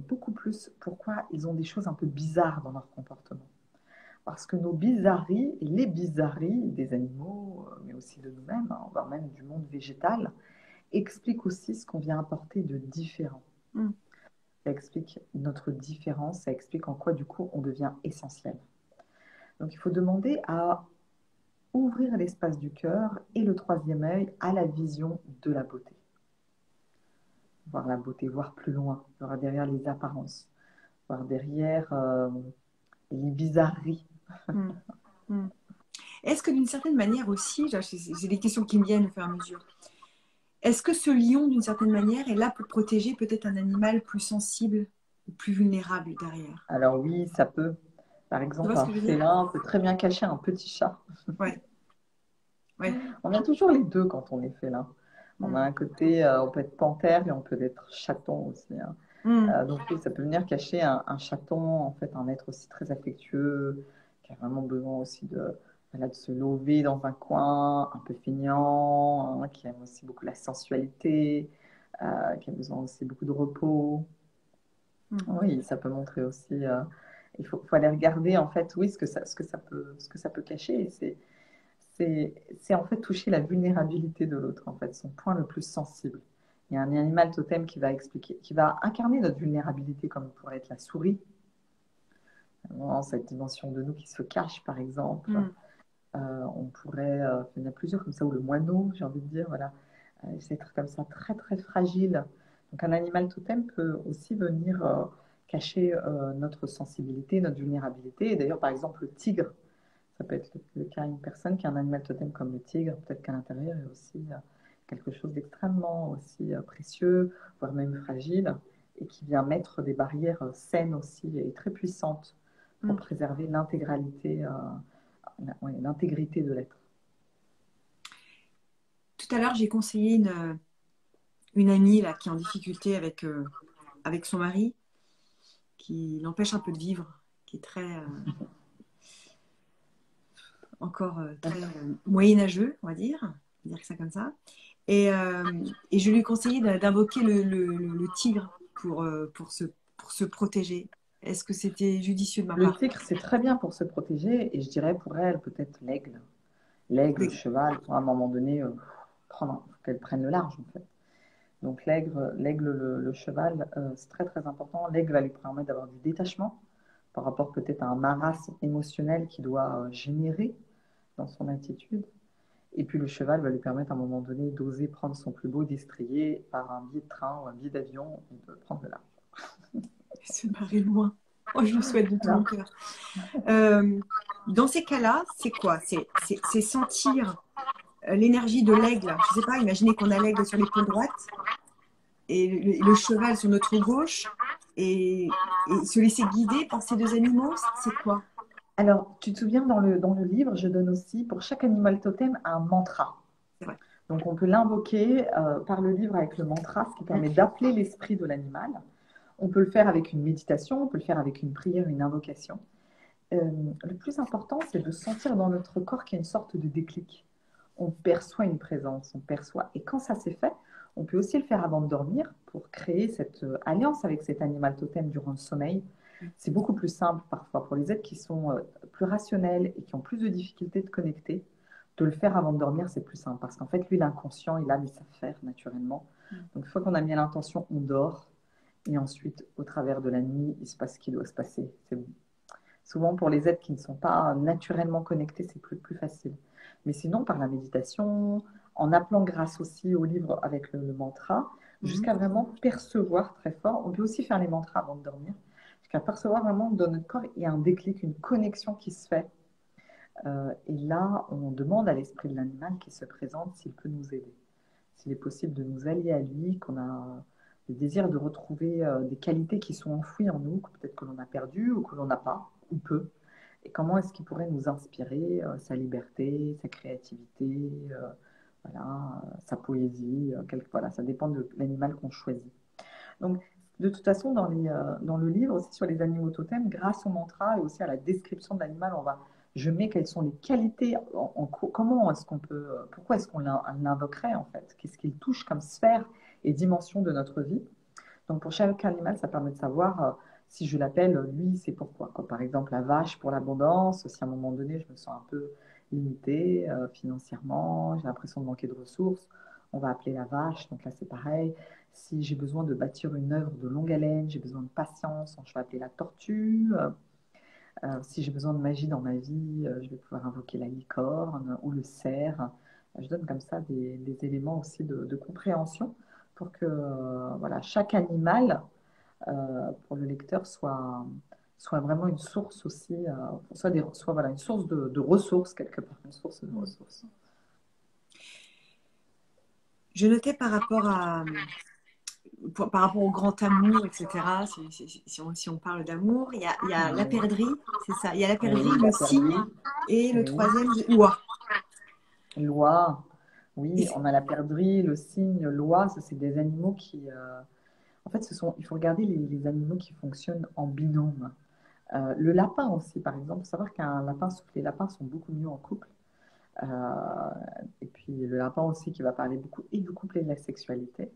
Speaker 2: beaucoup plus pourquoi ils ont des choses un peu bizarres dans leur comportement. Parce que nos bizarreries et les bizarreries des animaux, mais aussi de nous-mêmes, hein, voire même du monde végétal, expliquent aussi ce qu'on vient apporter de différent. Ça explique notre différence, ça explique en quoi du coup on devient essentiel. Donc il faut demander à ouvrir l'espace du cœur et le troisième œil à la vision de la beauté. Voir la beauté, voir plus loin, voir derrière les apparences, voir derrière les bizarreries.
Speaker 1: Mm. Mm. Est-ce que d'une certaine manière aussi, c'est des questions qui me viennent au fur et à mesure, est-ce que ce lion, d'une certaine manière, est là pour protéger peut-être un animal plus sensible ou plus vulnérable derrière?
Speaker 2: Alors oui, ça peut. Par
Speaker 1: Tu vois
Speaker 2: exemple,
Speaker 1: ce
Speaker 2: un
Speaker 1: que je veux dire?
Speaker 2: félin peut très bien cacher un petit chat.
Speaker 1: Ouais, ouais.
Speaker 2: On a toujours les deux quand on est félin. On a
Speaker 1: Mm.
Speaker 2: un côté, on peut être panthère et on peut être chaton aussi, hein.
Speaker 1: Mm.
Speaker 2: Donc oui, ça peut venir cacher un chaton, en fait, un être aussi très affectueux, qui a vraiment besoin aussi voilà, de se lever dans un coin, un peu feignant, hein, qui aime aussi beaucoup la sensualité, qui a besoin aussi beaucoup de repos.
Speaker 1: Mm.
Speaker 2: Oui, ça peut montrer aussi faut aller regarder en fait, oui, ce que ça peut cacher. Et c'est en fait toucher la vulnérabilité de l'autre, en fait, son point le plus sensible. Il y a un animal totem qui va expliquer, qui va incarner notre vulnérabilité, comme pourrait être la souris, vraiment, cette dimension de nous qui se cache, par exemple. On pourrait, il y en a plusieurs comme ça, ou le moineau, j'ai envie de dire, voilà, c'est être comme ça très très fragile. Donc un animal totem peut aussi venir cacher notre sensibilité, notre vulnérabilité. Et d'ailleurs, par exemple, le tigre, ça peut être le cas d'une personne qui a un animal totem comme le tigre, peut-être qu'à l'intérieur, il y a aussi quelque chose d'extrêmement aussi précieux, voire même fragile, et qui vient mettre des barrières saines aussi et très puissantes pour préserver l'intégralité, l'intégrité de l'être.
Speaker 1: Tout à l'heure, j'ai conseillé une amie là, qui est en difficulté avec son mari, qui l'empêche un peu de vivre, qui est encore très moyenâgeux, on va dire que ça comme ça. Et je lui ai conseillé d'invoquer le tigre pour se protéger. Est-ce que c'était judicieux de ma
Speaker 2: Le
Speaker 1: part?
Speaker 2: tigre, c'est très bien pour se protéger, et je dirais pour elle, peut-être l'aigle. L'aigle, le
Speaker 1: Oui.
Speaker 2: cheval, pour à un moment donné, qu'elle prenne le large, en fait. Donc l'aigle, le cheval, c'est très très important. L'aigle va lui permettre d'avoir du détachement par rapport peut-être à un marasme émotionnel qu'il doit générer dans son attitude. Et puis le cheval va lui permettre à un moment donné d'oser prendre son plus beau destrier par un billet de train ou un billet d'avion et de prendre le large.
Speaker 1: Se barrer loin. Oh, je le souhaite de tout mon
Speaker 2: Voilà.
Speaker 1: cœur. Dans ces cas-là, c'est quoi? C'est sentir l'énergie de l'aigle. Je ne sais pas, imaginez qu'on a l'aigle sur l'épaule droite et le cheval sur notre gauche et se laisser guider par ces deux animaux, c'est quoi?
Speaker 2: Alors, tu te souviens, dans le livre, je donne aussi pour chaque animal totem un mantra.
Speaker 1: C'est vrai.
Speaker 2: Donc, on peut l'invoquer par le livre avec le mantra, ce qui permet d'appeler l'esprit de l'animal. On peut le faire avec une méditation, on peut le faire avec une prière, une invocation. Le plus important, c'est de sentir dans notre corps qu'il y a une sorte de déclic. On perçoit une présence, on perçoit. Et quand ça s'est fait, on peut aussi le faire avant de dormir pour créer cette alliance avec cet animal totem durant le sommeil. C'est beaucoup plus simple parfois pour les êtres qui sont plus rationnels et qui ont plus de difficultés de connecter. De le faire avant de dormir, c'est plus simple parce qu'en fait, lui, l'inconscient, il a mis sa faire naturellement. Donc, une fois qu'on a mis l'intention, on dort. Et ensuite, au travers de la nuit, il se passe ce qui doit se passer. C'est bon. Souvent, pour les êtres qui ne sont pas naturellement connectés, c'est plus facile. Mais sinon, par la méditation, en appelant grâce aussi au livre avec le mantra, jusqu'à vraiment percevoir très fort. On peut aussi faire les mantras avant de dormir, jusqu'à percevoir vraiment que dans notre corps, il y a un déclic, une connexion qui se fait. Et là, on demande à l'esprit de l'animal qui se présente s'il peut nous aider, s'il est possible de nous allier à lui, qu'on a le désir de retrouver des qualités qui sont enfouies en nous, que peut-être que l'on a perdues ou que l'on n'a pas, ou peu. Et comment est-ce qu'il pourrait nous inspirer sa liberté, sa créativité, voilà, sa poésie, voilà, ça dépend de l'animal qu'on choisit. Donc, de toute façon, dans le livre aussi sur les animaux totems, grâce au mantra et aussi à la description de l'animal, je mets quelles sont les qualités, comment est-ce qu'on peut, pourquoi est-ce qu'on l'invoquerait en fait, qu'est-ce qu'il touche comme sphère et dimension de notre vie. Donc pour chaque animal, ça permet de savoir si je l'appelle lui, c'est pourquoi. Comme par exemple la vache pour l'abondance, si à un moment donné je me sens un peu limitée financièrement, j'ai l'impression de manquer de ressources, on va appeler la vache. Donc là c'est pareil. Si j'ai besoin de bâtir une œuvre de longue haleine, j'ai besoin de patience, je vais appeler la tortue. Si j'ai besoin de magie dans ma vie, je vais pouvoir invoquer la licorne ou le cerf. Je donne comme ça des éléments aussi de compréhension pour que voilà, chaque animal, pour le lecteur, soit vraiment une source aussi, soit voilà, une source de ressources quelque part, une source de ressources.
Speaker 1: Je notais par rapport au grand amour, etc. Si on parle d'amour, il y a la
Speaker 2: Oui,
Speaker 1: perdrix, c'est ça. Il y a la perdrix,
Speaker 2: oui,
Speaker 1: le
Speaker 2: la
Speaker 1: cygne
Speaker 2: perdrix,
Speaker 1: et le
Speaker 2: oui.
Speaker 1: troisième, l'oie.
Speaker 2: L'oie,
Speaker 1: Et
Speaker 2: oui, on a la perdrix, le cygne, l'oie, ça c'est des animaux qui, en fait, il faut regarder les animaux qui fonctionnent en binôme. Le lapin aussi, par exemple, il faut savoir qu'un lapin, les lapins sont beaucoup mieux en couple. Euh, et puis le lapin aussi qui va parler beaucoup et du couple et de la sexualité.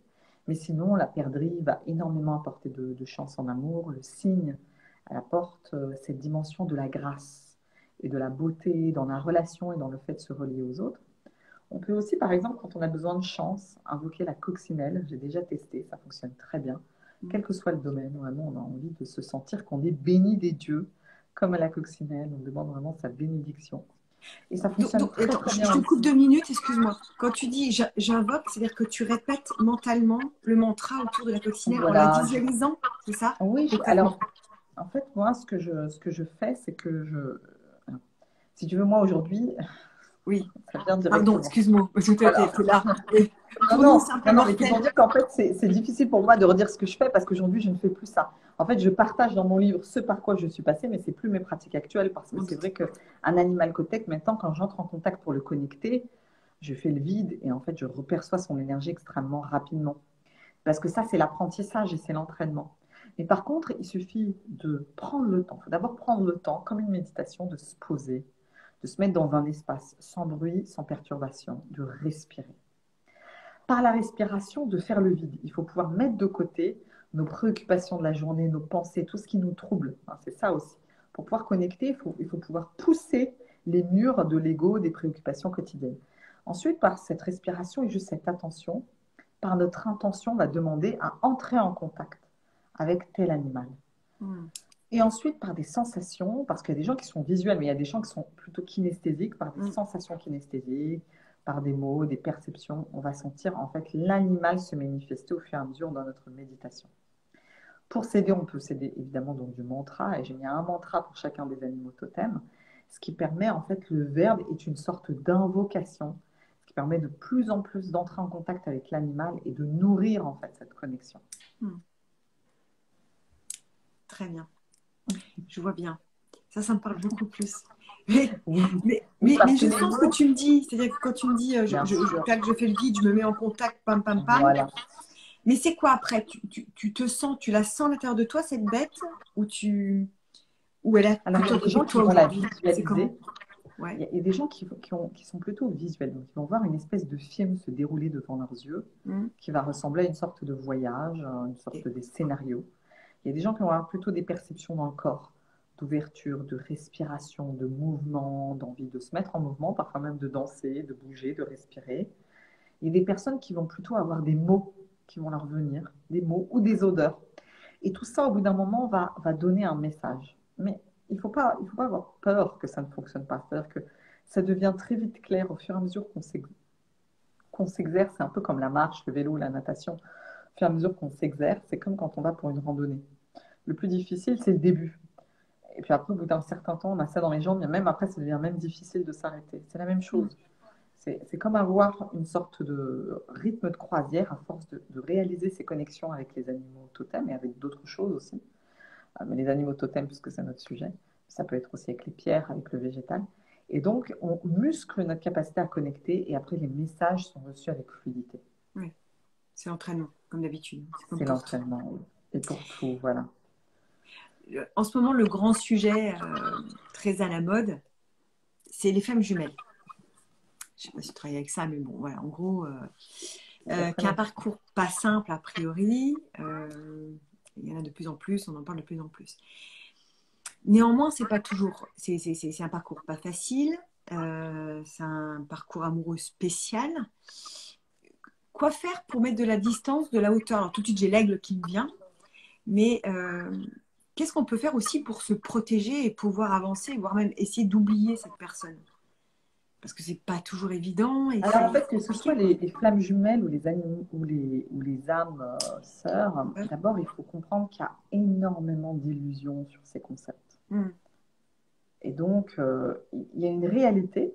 Speaker 2: Mais sinon, la perdrix va énormément apporter de chance en amour. Le cygne Elle apporte cette dimension de la grâce et de la beauté dans la relation et dans le fait de se relier aux autres. On peut aussi, par exemple, quand on a besoin de chance, invoquer la coccinelle. J'ai déjà testé, ça fonctionne très bien. Quel que soit le domaine, vraiment, on a envie de se sentir qu'on est béni des dieux, comme à la coccinelle. On demande vraiment sa bénédiction. Et ça fonctionne très,
Speaker 1: Attends,
Speaker 2: très
Speaker 1: je
Speaker 2: bien
Speaker 1: te coupe
Speaker 2: aussi.
Speaker 1: 2 minutes, excuse-moi. Quand tu dis j'invoque, c'est-à-dire que tu répètes mentalement le mantra autour de la coccinelle en la
Speaker 2: Voilà.
Speaker 1: visualisant, c'est ça?
Speaker 2: Oui,
Speaker 1: Concrètement.
Speaker 2: alors, en fait, moi, ce que je fais, c'est que si tu veux, moi, aujourd'hui,
Speaker 1: Oui.
Speaker 2: ça vient
Speaker 1: Pardon,
Speaker 2: directement.
Speaker 1: excuse-moi. Parce que
Speaker 2: Voilà.
Speaker 1: t'es là. Oui.
Speaker 2: Non,
Speaker 1: Pour nous,
Speaker 2: non,
Speaker 1: simples
Speaker 2: non, non, mais c'est pour
Speaker 1: mortels.
Speaker 2: dire qu'en fait, c'est difficile pour moi de redire ce que je fais parce qu'aujourd'hui, je ne fais plus ça. En fait, je partage dans mon livre ce par quoi je suis passée, mais c'est plus mes pratiques actuelles parce que
Speaker 1: Mon
Speaker 2: c'est
Speaker 1: doute.
Speaker 2: vrai qu'un animal cotec, maintenant, quand j'entre en contact pour le connecter, je fais le vide et en fait, je reperçois son énergie extrêmement rapidement. Parce que ça, c'est l'apprentissage et c'est l'entraînement. Mais par contre, il suffit de prendre le temps. Il faut d'abord prendre le temps, comme une méditation, de se poser, de se mettre dans un espace sans bruit, sans perturbation, de respirer. Par la respiration, de faire le vide. Il faut pouvoir mettre de côté nos préoccupations de la journée, nos pensées, tout ce qui nous trouble. Hein, c'est ça aussi. Pour pouvoir connecter, il faut pouvoir pousser les murs de l'ego, des préoccupations quotidiennes. Ensuite, par cette respiration et juste cette attention, par notre intention, on va demander à entrer en contact avec tel animal.
Speaker 1: Hmm.
Speaker 2: Et ensuite, par des sensations, parce qu'il y a des gens qui sont visuels, mais il y a des gens qui sont plutôt kinesthésiques, par des
Speaker 1: Hmm.
Speaker 2: sensations kinesthésiques, par des mots, des perceptions, on va sentir en fait l'animal se manifester au fur et à mesure dans notre méditation. Pour s'aider, on peut s'aider évidemment donc du mantra, et j'ai mis un mantra pour chacun des animaux totems, ce qui permet en fait, le verbe est une sorte d'invocation, ce qui permet de plus en plus d'entrer en contact avec l'animal et de nourrir en fait cette connexion.
Speaker 1: Hmm. Très bien. Je vois bien. Ça me parle beaucoup plus. Mais,
Speaker 2: Oui,
Speaker 1: mais
Speaker 2: parce que
Speaker 1: je
Speaker 2: les
Speaker 1: sens ce que
Speaker 2: mots,
Speaker 1: tu me dis. C'est-à-dire que quand tu me dis,
Speaker 2: bien sûr,
Speaker 1: tac, je fais le vide, je me mets en contact, pam, pam, pam.
Speaker 2: voilà.
Speaker 1: Mais c'est quoi après? Tu te sens, tu la sens à l'intérieur de toi, cette bête? Ou elle est
Speaker 2: Alors, il y
Speaker 1: plutôt
Speaker 2: a
Speaker 1: à
Speaker 2: des
Speaker 1: côté
Speaker 2: gens
Speaker 1: de
Speaker 2: qui
Speaker 1: toi
Speaker 2: vont la
Speaker 1: aujourd'hui? C'est comment?
Speaker 2: visualiser.
Speaker 1: Ouais.
Speaker 2: Il y a des gens qui sont plutôt visuels. Donc, ils vont voir une espèce de film se dérouler devant leurs yeux
Speaker 1: Hmm.
Speaker 2: qui va ressembler à une sorte de voyage, une
Speaker 1: Ok.
Speaker 2: sorte de scénario. Il y a des gens qui vont avoir plutôt des perceptions dans le corps, d'ouverture, de respiration, de mouvement, d'envie de se mettre en mouvement, parfois même de danser, de bouger, de respirer. Il y a des personnes qui vont plutôt avoir des mots qui vont leur venir, des mots ou des odeurs. Et tout ça, au bout d'un moment, va donner un message. Mais il faut pas avoir peur que ça ne fonctionne pas. C'est-à-dire que ça devient très vite clair au fur et à mesure qu'on s'exerce. C'est un peu comme la marche, le vélo, la natation. Au fur et à mesure qu'on s'exerce, c'est comme quand on va pour une randonnée. Le plus difficile, c'est le début. Et puis après, au bout d'un certain temps, on a ça dans les jambes, mais même après, ça devient même difficile de s'arrêter. C'est la même
Speaker 1: Hmm.
Speaker 2: chose. C'est comme avoir une sorte de rythme de croisière à force de réaliser ces connexions avec les animaux totems et avec d'autres choses aussi. Mais les animaux totems, puisque c'est notre sujet, ça peut être aussi avec les pierres, avec le végétal. Et donc, on muscle notre capacité à connecter et après, les messages sont reçus avec fluidité.
Speaker 1: Ouais. C'est l'entraînement, comme d'habitude. C'est comme
Speaker 2: C'est
Speaker 1: pour tout.
Speaker 2: l'entraînement, oui. Et pour tout, voilà.
Speaker 1: En ce moment, le grand sujet très à la mode, c'est les femmes jumelles. Je ne sais pas si tu travailles avec ça, mais bon, voilà, en gros,
Speaker 2: Il y a très
Speaker 1: qui a un
Speaker 2: longtemps.
Speaker 1: parcours pas simple a priori. Il y en a de plus en plus, on en parle de plus en plus. Néanmoins, c'est pas toujours. C'est un parcours pas facile. C'est un parcours amoureux spécial. Quoi faire pour mettre de la distance, de la hauteur? Alors tout de suite, j'ai l'aigle qui me vient, mais qu'est-ce qu'on peut faire aussi pour se protéger et pouvoir avancer, voire même essayer d'oublier cette personne? Parce que c'est pas toujours évident et
Speaker 2: Alors, en
Speaker 1: c'est
Speaker 2: fait, que ce soit
Speaker 1: compliqué, quoi.
Speaker 2: les flammes jumelles ou les animaux ou les âmes sœurs,
Speaker 1: Ouais.
Speaker 2: d'abord, il faut comprendre qu'il y a énormément d'illusions sur ces concepts.
Speaker 1: Hmm.
Speaker 2: Et donc, il y a une réalité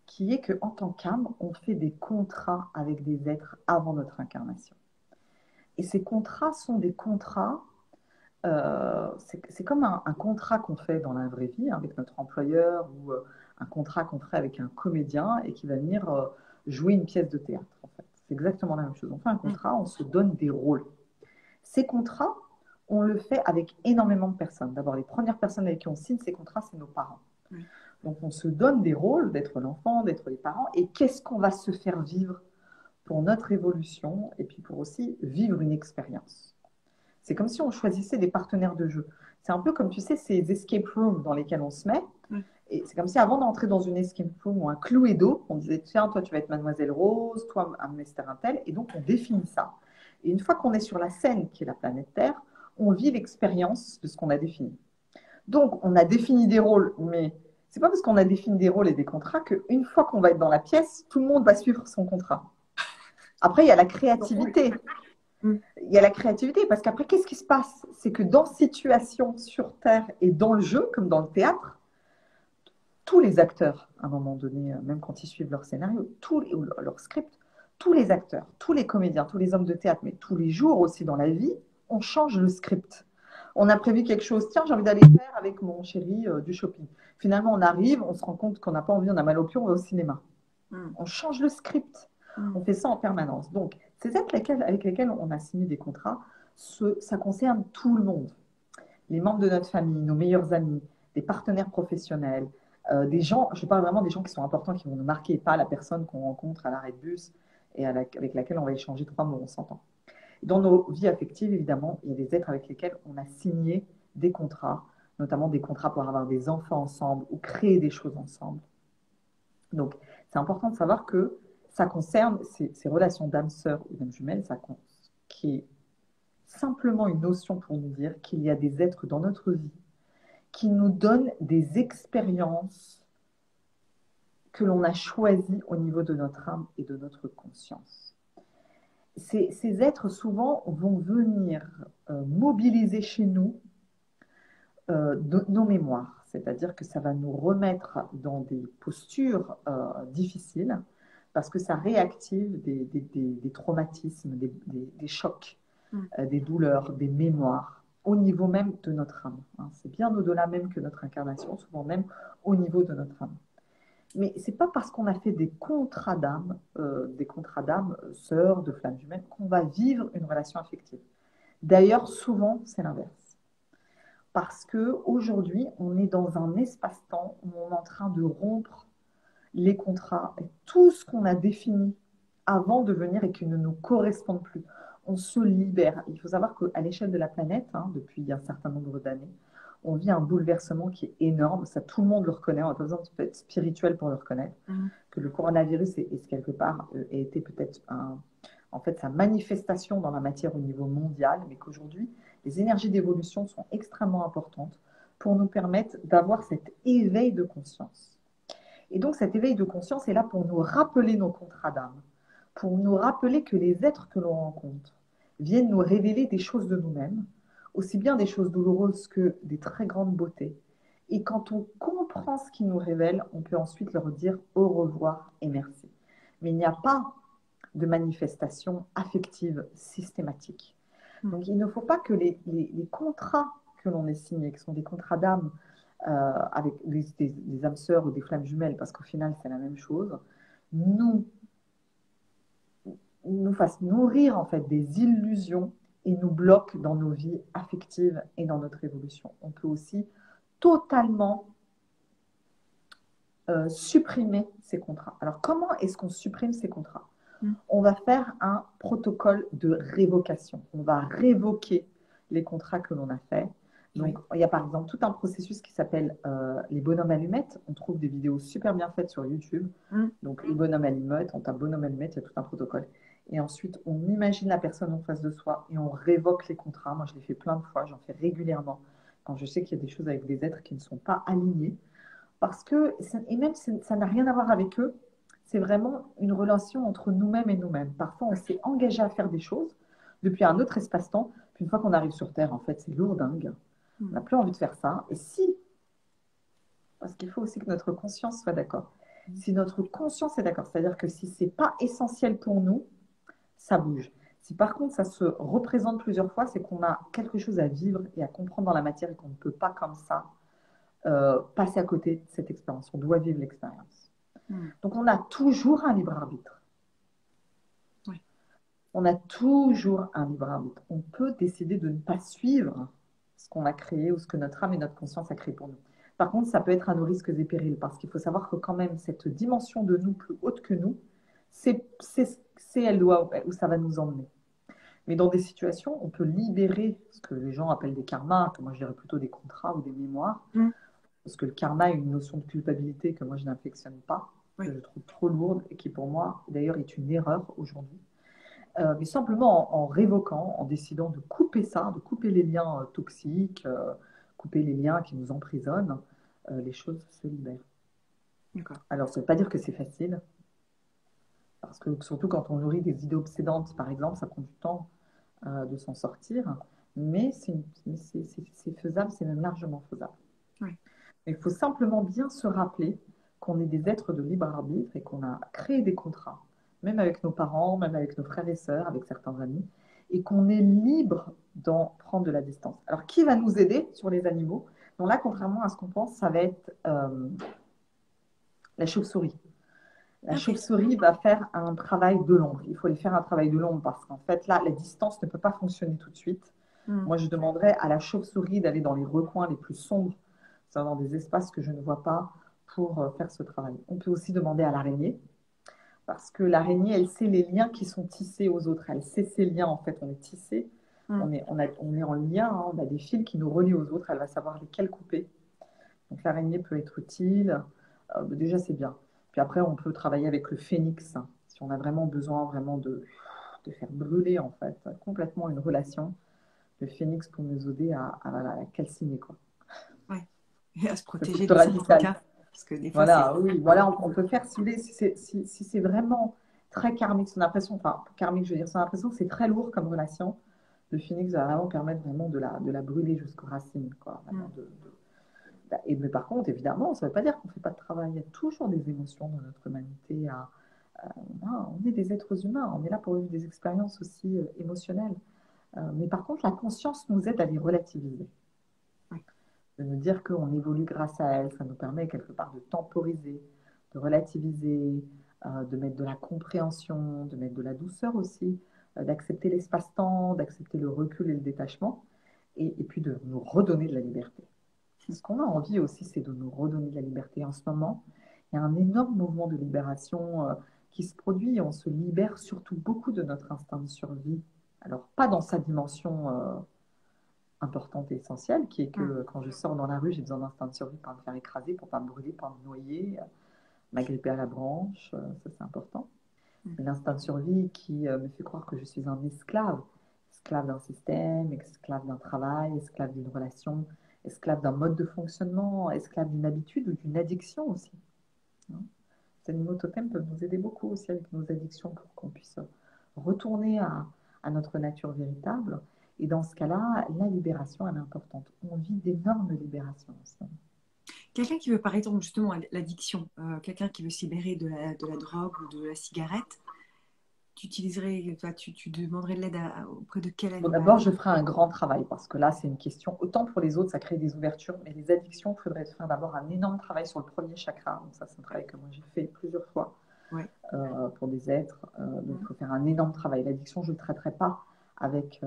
Speaker 2: qui est qu'en tant qu'âme, on fait des contrats avec des êtres avant notre incarnation. Et ces contrats sont des contrats, c'est comme un contrat qu'on fait dans la vraie vie hein, avec notre employeur ou un contrat qu'on ferait avec un comédien et qui va venir jouer une pièce de théâtre. En fait. C'est exactement la même chose. On fait un
Speaker 1: Hmm.
Speaker 2: contrat, on se donne des rôles. Ces contrats, on le fait avec énormément de personnes. D'abord, les premières personnes avec qui on signe ces contrats, c'est nos parents.
Speaker 1: Ouais.
Speaker 2: Donc, on se donne des rôles d'être l'enfant, d'être les parents, et qu'est-ce qu'on va se faire vivre pour notre évolution et puis pour aussi vivre une expérience. C'est comme si on choisissait des partenaires de jeu. C'est un peu comme, tu sais, ces escape rooms dans lesquels on se met.
Speaker 1: Mm.
Speaker 2: Et c'est comme si avant d'entrer dans une escape room ou un Cluedo, on disait, tiens, toi, tu vas être Mademoiselle Rose, toi, un Mr. Intel. Et donc, on définit ça. Et une fois qu'on est sur la scène, qui est la planète Terre, on vit l'expérience de ce qu'on a défini. Donc, on a défini des rôles, mais c'est pas parce qu'on a défini des rôles et des contrats qu'une fois qu'on va être dans la pièce, tout le monde va suivre son contrat. Après, il y a la créativité.
Speaker 1: Mm.
Speaker 2: Il y a la créativité, parce qu'après, qu'est-ce qui se passe? C'est que dans situation sur Terre et dans le jeu, comme dans le théâtre, tous les acteurs, à un moment donné, même quand ils suivent leur scénario, ou leur script, tous les acteurs, tous les comédiens, tous les hommes de théâtre, mais tous les jours aussi dans la vie, on change le script. On a prévu quelque chose, tiens, j'ai envie d'aller faire avec mon chéri du shopping. Finalement, on arrive, on se rend compte qu'on n'a pas envie, on a mal au pied, on va au cinéma. On change le script. On fait ça en permanence. Donc, ces êtres avec lesquels on a signé des contrats, ça concerne tout le monde. Les membres de notre famille, nos meilleurs amis, des partenaires professionnels, des gens, je parle vraiment des gens qui sont importants, qui vont nous marquer, pas la personne qu'on rencontre à l'arrêt de bus et avec laquelle on va échanger 3 mots, on s'entend. Dans nos vies affectives, évidemment, il y a des êtres avec lesquels on a signé des contrats, notamment des contrats pour avoir des enfants ensemble ou créer des choses ensemble. Donc, c'est important de savoir que ça concerne ces relations d'âme-sœur ou d'âme-jumelle, qui est simplement une notion pour nous dire qu'il y a des êtres dans notre vie qui nous donnent des expériences que l'on a choisies au niveau de notre âme et de notre conscience. Ces êtres, souvent, vont venir mobiliser chez nous nos mémoires, c'est-à-dire que ça va nous remettre dans des postures difficiles parce que ça réactive des traumatismes, des chocs, des douleurs, des mémoires au niveau même de notre âme. C'est bien au-delà même que notre incarnation, souvent même au niveau de notre âme. Mais c'est pas parce qu'on a fait des contrats d'âme, sœurs, de flammes jumelles, qu'on va vivre une relation affective. D'ailleurs, souvent, c'est l'inverse. Parce qu'aujourd'hui, on est dans un espace-temps où on est en train de rompre les contrats et tout ce qu'on a défini avant de venir et qui ne nous correspond plus. On se libère. Il faut savoir qu'à l'échelle de la planète, depuis un certain nombre d'années, on vit un bouleversement qui est énorme. Ça, tout le monde le reconnaît. On n'a pas besoin d'être spirituel pour le reconnaître. Que le coronavirus est quelque part a été peut-être en fait sa manifestation dans la matière au niveau mondial, mais qu'aujourd'hui, les énergies d'évolution sont extrêmement importantes pour nous permettre d'avoir cet éveil de conscience. Et donc cet éveil de conscience est là pour nous rappeler nos contrats d'âme, pour nous rappeler que les êtres que l'on rencontre viennent nous révéler des choses de nous-mêmes, aussi bien des choses douloureuses que des très grandes beautés. Et quand on comprend ce qu'ils nous révèlent, on peut ensuite leur dire au revoir et merci. Mais il n'y a pas de manifestation affective systématique. Donc il ne faut pas que les contrats que l'on ait signés, qui sont des contrats d'âme avec des âmes sœurs ou des flammes jumelles, parce qu'au final c'est la même chose, nous fassent nourrir en fait des illusions et nous bloquent dans nos vies affectives et dans notre évolution. On peut aussi totalement supprimer ces contrats. Alors comment est-ce qu'on supprime ces contrats? On va faire un protocole de révocation. On va révoquer les contrats que l'on a faits. Donc, il y a par exemple tout un processus qui s'appelle les bonhommes allumettes. On trouve des vidéos super bien faites sur YouTube. Donc, les bonhommes allumettes, on tape bonhomme allumette, il y a tout un protocole. Et ensuite, on imagine la personne en face de soi et on révoque les contrats. Moi, je l'ai fait plein de fois, j'en fais régulièrement quand je sais qu'il y a des choses avec des êtres qui ne sont pas alignés. Parce que, et même ça n'a rien à voir avec eux, c'est vraiment une relation entre nous-mêmes et nous-mêmes. Parfois, on s'est engagé à faire des choses depuis un autre espace-temps, puis une fois qu'on arrive sur Terre, en fait, c'est lourdingue. On n'a plus envie de faire ça. Et si, parce qu'il faut aussi que notre conscience soit d'accord. Si notre conscience est d'accord, c'est-à-dire que si ce n'est pas essentiel pour nous, ça bouge. Si par contre ça se représente plusieurs fois, c'est qu'on a quelque chose à vivre et à comprendre dans la matière et qu'on ne peut pas comme ça passer à côté de cette expérience. On doit vivre l'expérience. Donc on a toujours un libre arbitre.
Speaker 1: Oui.
Speaker 2: On a toujours un libre arbitre. On peut décider de ne pas suivre ce qu'on a créé ou ce que notre âme et notre conscience a créé pour nous. Par contre, ça peut être à nos risques et périls parce qu'il faut savoir que quand même cette dimension de nous plus haute que nous, c'est elle doit où ça va nous emmener. Mais dans des situations, on peut libérer ce que les gens appellent des karmas, que moi je dirais plutôt des contrats ou des mémoires,
Speaker 1: Mm.
Speaker 2: parce que le karma est une notion de culpabilité que moi je n'affectionne pas,
Speaker 1: Oui.
Speaker 2: que je trouve trop lourde et qui pour moi d'ailleurs est une erreur aujourd'hui. Mais simplement en révoquant, en décidant de couper ça, de couper les liens toxiques, couper les liens qui nous emprisonnent, les choses se libèrent.
Speaker 1: D'accord.
Speaker 2: Alors, ça ne veut pas dire que c'est facile, parce que surtout quand on nourrit des idées obsédantes, par exemple, ça prend du temps de s'en sortir, mais c'est faisable, c'est même largement faisable.
Speaker 1: Oui.
Speaker 2: Il faut simplement bien se rappeler qu'on est des êtres de libre arbitre et qu'on a créé des contrats, même avec nos parents, même avec nos frères et sœurs, avec certains amis, et qu'on est libre d'en prendre de la distance. Alors, qui va nous aider sur les animaux? Donc là, contrairement à ce qu'on pense, ça va être la chauve-souris. La
Speaker 1: Ok.
Speaker 2: chauve-souris va faire un travail de l'ombre. Il faut lui faire un travail de l'ombre parce qu'en fait, là, la distance ne peut pas fonctionner tout de suite.
Speaker 1: Mm.
Speaker 2: Moi, je demanderais à la chauve-souris d'aller dans les recoins les plus sombres, c'est-à-dire dans des espaces que je ne vois pas, pour faire ce travail. On peut aussi demander à l'araignée, parce que l'araignée, elle sait les liens qui sont tissés aux autres. Elle sait ces liens, en fait, on est tissé,
Speaker 1: Mm.
Speaker 2: on est en lien, hein, on a des fils qui nous relient aux autres, elle va savoir lesquels couper. Donc l'araignée peut être utile. Déjà, c'est bien. Puis après, on peut travailler avec le phénix, hein, si on a vraiment besoin vraiment de faire brûler, en fait, complètement une relation. Le phénix pour nous aider voilà, à calciner, quoi.
Speaker 1: Ouais. Et à se
Speaker 2: C'est
Speaker 1: protéger
Speaker 2: plutôt
Speaker 1: de certains
Speaker 2: radical.
Speaker 1: cas. Parce que des fois, c'est.
Speaker 2: Voilà, oui, voilà, on peut faire, si vous voulez, si c'est vraiment très karmique, son impression, enfin, karmique, je veux dire, son impression que c'est très lourd comme relation, le phénix va vraiment permettre vraiment de la brûler jusqu'aux racines, quoi. Vraiment
Speaker 1: Mm.
Speaker 2: mais par contre, évidemment, ça ne veut pas dire qu'on ne fait pas de travail. Il y a toujours des émotions dans notre humanité. On est des êtres humains, on est là pour vivre des expériences aussi émotionnelles. Mais par contre, la conscience nous aide à les relativiser.
Speaker 1: Ouais.
Speaker 2: De nous dire qu'on évolue grâce à elle, ça nous permet quelque part de temporiser, de relativiser, de mettre de la compréhension, de mettre de la douceur aussi, d'accepter l'espace-temps, d'accepter le recul et le détachement, et puis de nous redonner de la liberté. Ce qu'on a envie aussi, c'est de nous redonner de la liberté. En ce moment, il y a un énorme mouvement de libération qui se produit et on se libère surtout beaucoup de notre instinct de survie. Alors, pas dans sa dimension importante et essentielle, qui est
Speaker 1: Mm.
Speaker 2: que quand je sors dans la rue, j'ai besoin d'instinct de survie pour me faire écraser, pour ne pas me brûler, pour me noyer, m'agripper à la branche, ça c'est important.
Speaker 1: Mm.
Speaker 2: Mais l'instinct de survie qui me fait croire que je suis un esclave, esclave d'un système, esclave d'un travail, esclave d'une relation, esclave d'un mode de fonctionnement, esclave d'une habitude ou d'une addiction aussi. Hein. Ces animaux totems peuvent nous aider beaucoup aussi avec nos addictions pour qu'on puisse retourner à notre nature véritable. Et dans ce cas-là, la libération, elle est importante. On vit d'énormes libérations en ce moment.
Speaker 1: Quelqu'un qui veut, par exemple, justement, l'addiction, quelqu'un qui veut se libérer de la drogue ou de la cigarette, tu utiliserais, toi, tu demanderais de l'aide auprès de quel
Speaker 2: Bon,
Speaker 1: animal?
Speaker 2: d'abord, je ferai un grand travail parce que là, c'est une question. Autant pour les autres, ça crée des ouvertures, mais les addictions, il faudrait faire d'abord un énorme travail sur le premier chakra. Donc, ça, c'est un travail que moi j'ai fait plusieurs fois
Speaker 1: Ouais.
Speaker 2: pour des êtres. Donc, il faut faire un énorme travail. L'addiction, je ne le traiterai pas avec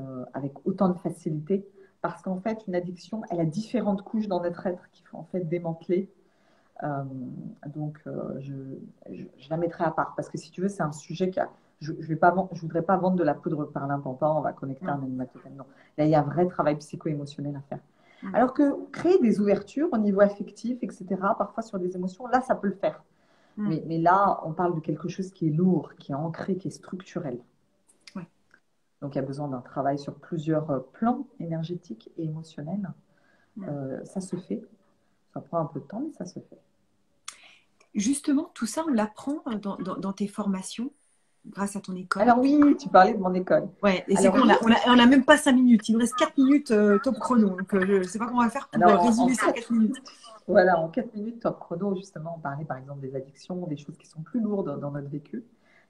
Speaker 2: autant de facilité parce qu'en fait, une addiction, elle a différentes couches dans notre être qu'il faut en fait démanteler. Euh, je la mettrai à part parce que si tu veux, c'est un sujet qui a. Je voudrais pas vendre de la poudre par l'important, on va connecter
Speaker 1: Mm.
Speaker 2: un animal totem. Non. Là, il y a un vrai travail psycho-émotionnel à faire.
Speaker 1: Mm.
Speaker 2: Alors que créer des ouvertures au niveau affectif, etc., parfois sur des émotions, là, ça peut le faire.
Speaker 1: Mm.
Speaker 2: Mais là, on parle de quelque chose qui est lourd, qui est ancré, qui est structurel.
Speaker 1: Ouais.
Speaker 2: Donc, il y a besoin d'un travail sur plusieurs plans énergétiques et émotionnels.
Speaker 1: Mm.
Speaker 2: Ça se fait. Ça prend un peu de temps, mais ça se fait.
Speaker 1: Justement, tout ça, on l'apprend dans tes formations, grâce à ton école.
Speaker 2: Alors oui, tu parlais de mon école.
Speaker 1: Ouais, et c'est
Speaker 2: Alors
Speaker 1: quoi?
Speaker 2: oui,
Speaker 1: On a même pas 5 minutes. Il nous reste 4 minutes top chrono. Donc, je ne sais pas comment on va faire pour
Speaker 2: alors
Speaker 1: résumer ça en 4 minutes.
Speaker 2: voilà, en 4 minutes, top chrono, justement, on parlait par exemple des addictions, des choses qui sont plus lourdes dans notre vécu.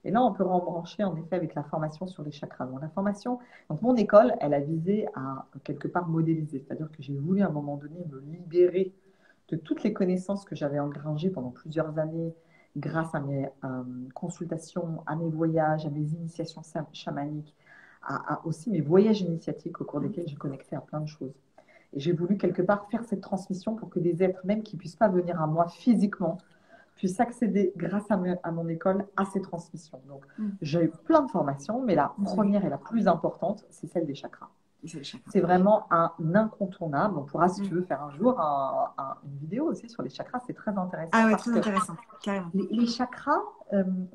Speaker 2: Et là, on peut rembrancher en effet avec la formation sur les chakras. Bon, la formation, donc mon école, elle a visé à quelque part modéliser, c'est-à-dire que j'ai voulu à un moment donné me libérer de toutes les connaissances que j'avais engrangées pendant plusieurs années grâce à mes consultations, à mes voyages, à mes initiations chamaniques, aussi mes voyages initiatiques au cours desquels j'ai connecté à plein de choses. Et j'ai voulu quelque part faire cette transmission pour que des êtres, même qui ne puissent pas venir à moi physiquement, puissent accéder grâce à mon école à ces transmissions. Donc, j'ai eu plein de formations, mais la première et la plus importante, c'est celle des chakras. C'est vraiment un incontournable. On pourra, si tu veux, faire un jour une vidéo aussi sur les chakras. C'est très intéressant.
Speaker 1: Ah ouais, très intéressant, carrément.
Speaker 2: Les chakras,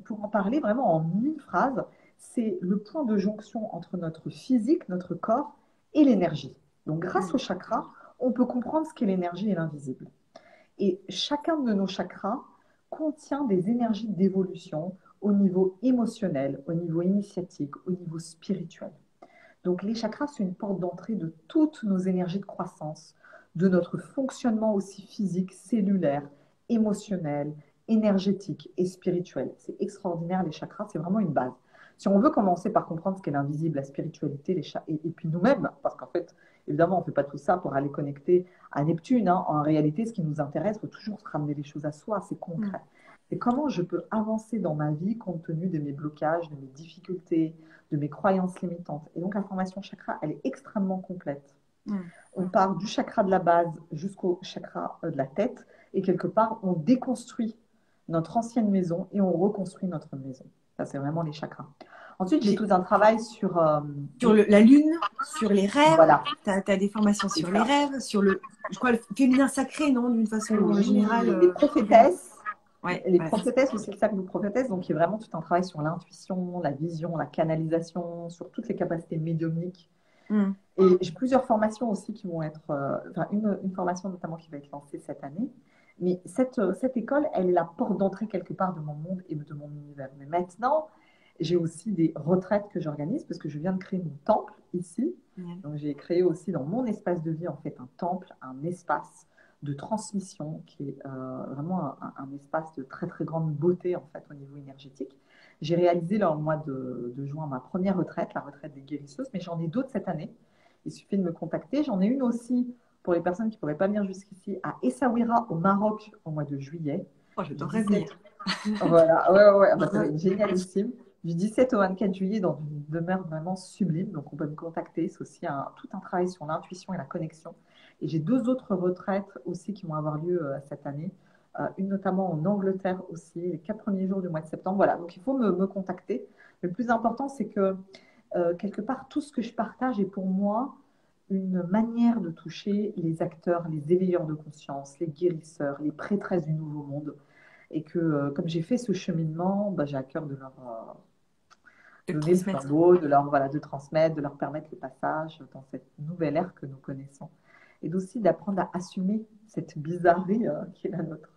Speaker 2: pour en parler vraiment en une phrase, c'est le point de jonction entre notre physique, notre corps et l'énergie. Donc, grâce aux chakras, on peut comprendre ce qu'est l'énergie et l'invisible. Et chacun de nos chakras contient des énergies d'évolution au niveau émotionnel, au niveau initiatique, au niveau spirituel. Donc les chakras, c'est une porte d'entrée de toutes nos énergies de croissance, de notre fonctionnement aussi physique, cellulaire, émotionnel, énergétique et spirituel. C'est extraordinaire, les chakras, c'est vraiment une base. Si on veut commencer par comprendre ce qu'est l'invisible, la spiritualité, et puis nous-mêmes, parce qu'en fait, évidemment, on ne fait pas tout ça pour aller connecter à Neptune. Hein. En réalité, ce qui nous intéresse, il faut toujours se ramener les choses à soi, c'est concret. Et comment je peux avancer dans ma vie compte tenu de mes blocages, de mes difficultés, de mes croyances limitantes. Et donc, la formation chakra, elle est extrêmement complète. On part du chakra de la base jusqu'au chakra de la tête. Et quelque part, on déconstruit notre ancienne maison et on reconstruit notre maison. Ça, c'est vraiment les chakras. Ensuite, j'ai tout un travail sur
Speaker 1: la lune, sur les rêves.
Speaker 2: Voilà.
Speaker 1: Tu as des formations sur les rêves, sur le féminin sacré, non, d'une façon générale.
Speaker 2: Les prophétesses.
Speaker 1: Ouais,
Speaker 2: les prophétesses, aussi le cercle de prophétesses, donc il y a vraiment tout un travail sur l'intuition, la vision, la canalisation, sur toutes les capacités médiumniques. Et j'ai plusieurs formations aussi qui vont être, une formation notamment qui va être lancée cette année. Mais cette école, elle est la porte d'entrée quelque part de mon monde et de mon univers. Mais maintenant, j'ai aussi des retraites que j'organise parce que je viens de créer mon temple ici. Donc j'ai créé aussi dans mon espace de vie en fait un temple, un espace de transmission qui est vraiment un espace de très très grande beauté en fait au niveau énergétique. J'ai réalisé là, au mois de juin ma première retraite, la retraite des guérisseuses, mais j'en ai d'autres cette année. Il suffit de me contacter. J'en ai une aussi pour les personnes qui ne pourraient pas venir jusqu'ici à Essaouira au Maroc au mois de juillet.
Speaker 1: Oh, je devrais venir.
Speaker 2: Voilà, ouais. Bah, ça va être génialissime. Du 17 au 24 juillet dans une demeure vraiment sublime. Donc, on peut me contacter. C'est aussi tout un travail sur l'intuition et la connexion. Et j'ai 2 autres retraites aussi qui vont avoir lieu cette année. Une notamment en Angleterre aussi, les 4 premiers jours du mois de septembre. Voilà, donc il faut me contacter. Le plus important, c'est que quelque part, tout ce que je partage est pour moi une manière de toucher les acteurs, les éveilleurs de conscience, les guérisseurs, les prêtresses du nouveau monde. Et que comme j'ai fait ce cheminement, bah, j'ai à cœur de leur donner le flambeau, de transmettre, de leur permettre le passage dans cette nouvelle ère que nous connaissons. Et aussi d'apprendre à assumer cette bizarrerie qui est la nôtre.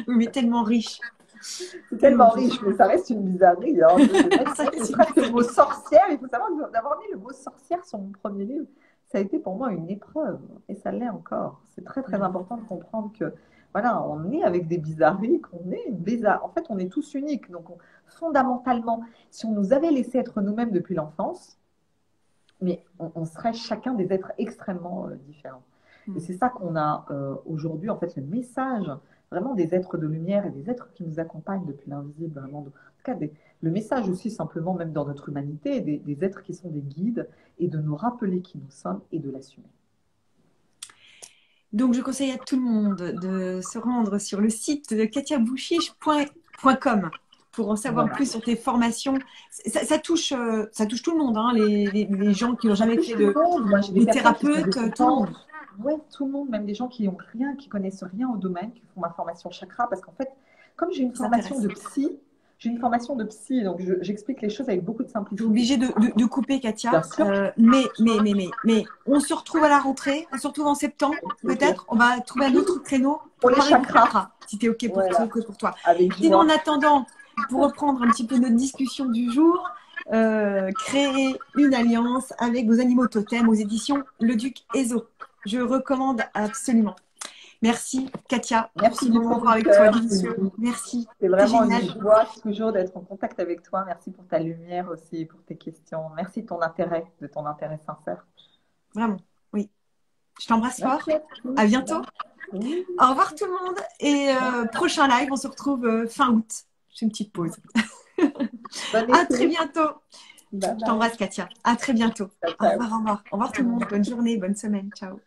Speaker 1: Oui, mais tellement riche.
Speaker 2: C'est tellement riche, mais ça reste une bizarrerie. Hein. Le mot sorcière, il faut savoir que d'avoir mis le mot sorcière sur mon premier livre, ça a été pour moi une épreuve. Et ça l'est encore. C'est très, très important de comprendre que, voilà, on est avec des bizarreries, qu'on est bizarre. En fait, on est tous uniques. Donc, fondamentalement, si on nous avait laissé être nous-mêmes depuis l'enfance, mais on serait chacun des êtres extrêmement différents. Et c'est ça qu'on a aujourd'hui, en fait, le message vraiment des êtres de lumière et des êtres qui nous accompagnent depuis l'invisible. Vraiment, en tout cas, le message aussi simplement, même dans notre humanité, des êtres qui sont des guides et de nous rappeler qui nous sommes et de l'assumer.
Speaker 1: Donc, je conseille à tout le monde de se rendre sur le site de katiabouchiche.com pour en savoir plus sur tes formations. Ça touche tout le monde, hein, les gens qui n'ont jamais fait les thérapeutes, tout le monde.
Speaker 2: Oui, tout le monde, même des gens qui n'ont rien, qui connaissent rien au domaine, qui font ma formation chakra, parce qu'en fait, comme j'ai une formation de psy, donc j'explique les choses avec beaucoup de simplicité.
Speaker 1: Je suis obligée de couper, Katia. Mais on se retrouve à la rentrée, on se retrouve en septembre, peut-être. On va trouver un autre créneau
Speaker 2: pour les chakras.
Speaker 1: Si tu es OK pour toi.
Speaker 2: Sinon,
Speaker 1: en attendant, pour reprendre un petit peu notre discussion du jour, créer une alliance avec vos animaux totems aux éditions Le Duc Ezo. Je recommande absolument. Merci, Katia.
Speaker 2: Merci beaucoup
Speaker 1: avec toi. Merci.
Speaker 2: C'est vraiment une joie toujours d'être en contact avec toi. Merci pour ta lumière aussi, pour tes questions. Merci de ton intérêt sincère.
Speaker 1: Vraiment, oui. Je t'embrasse fort. À bientôt. Oui. Au revoir tout le monde. Et prochain live, on se retrouve fin août. Je fais une petite pause. À très bientôt. Bye bye. Je t'embrasse, Katia. À très bientôt. Au revoir. Au revoir tout le monde. Bonne journée, bonne semaine. Ciao.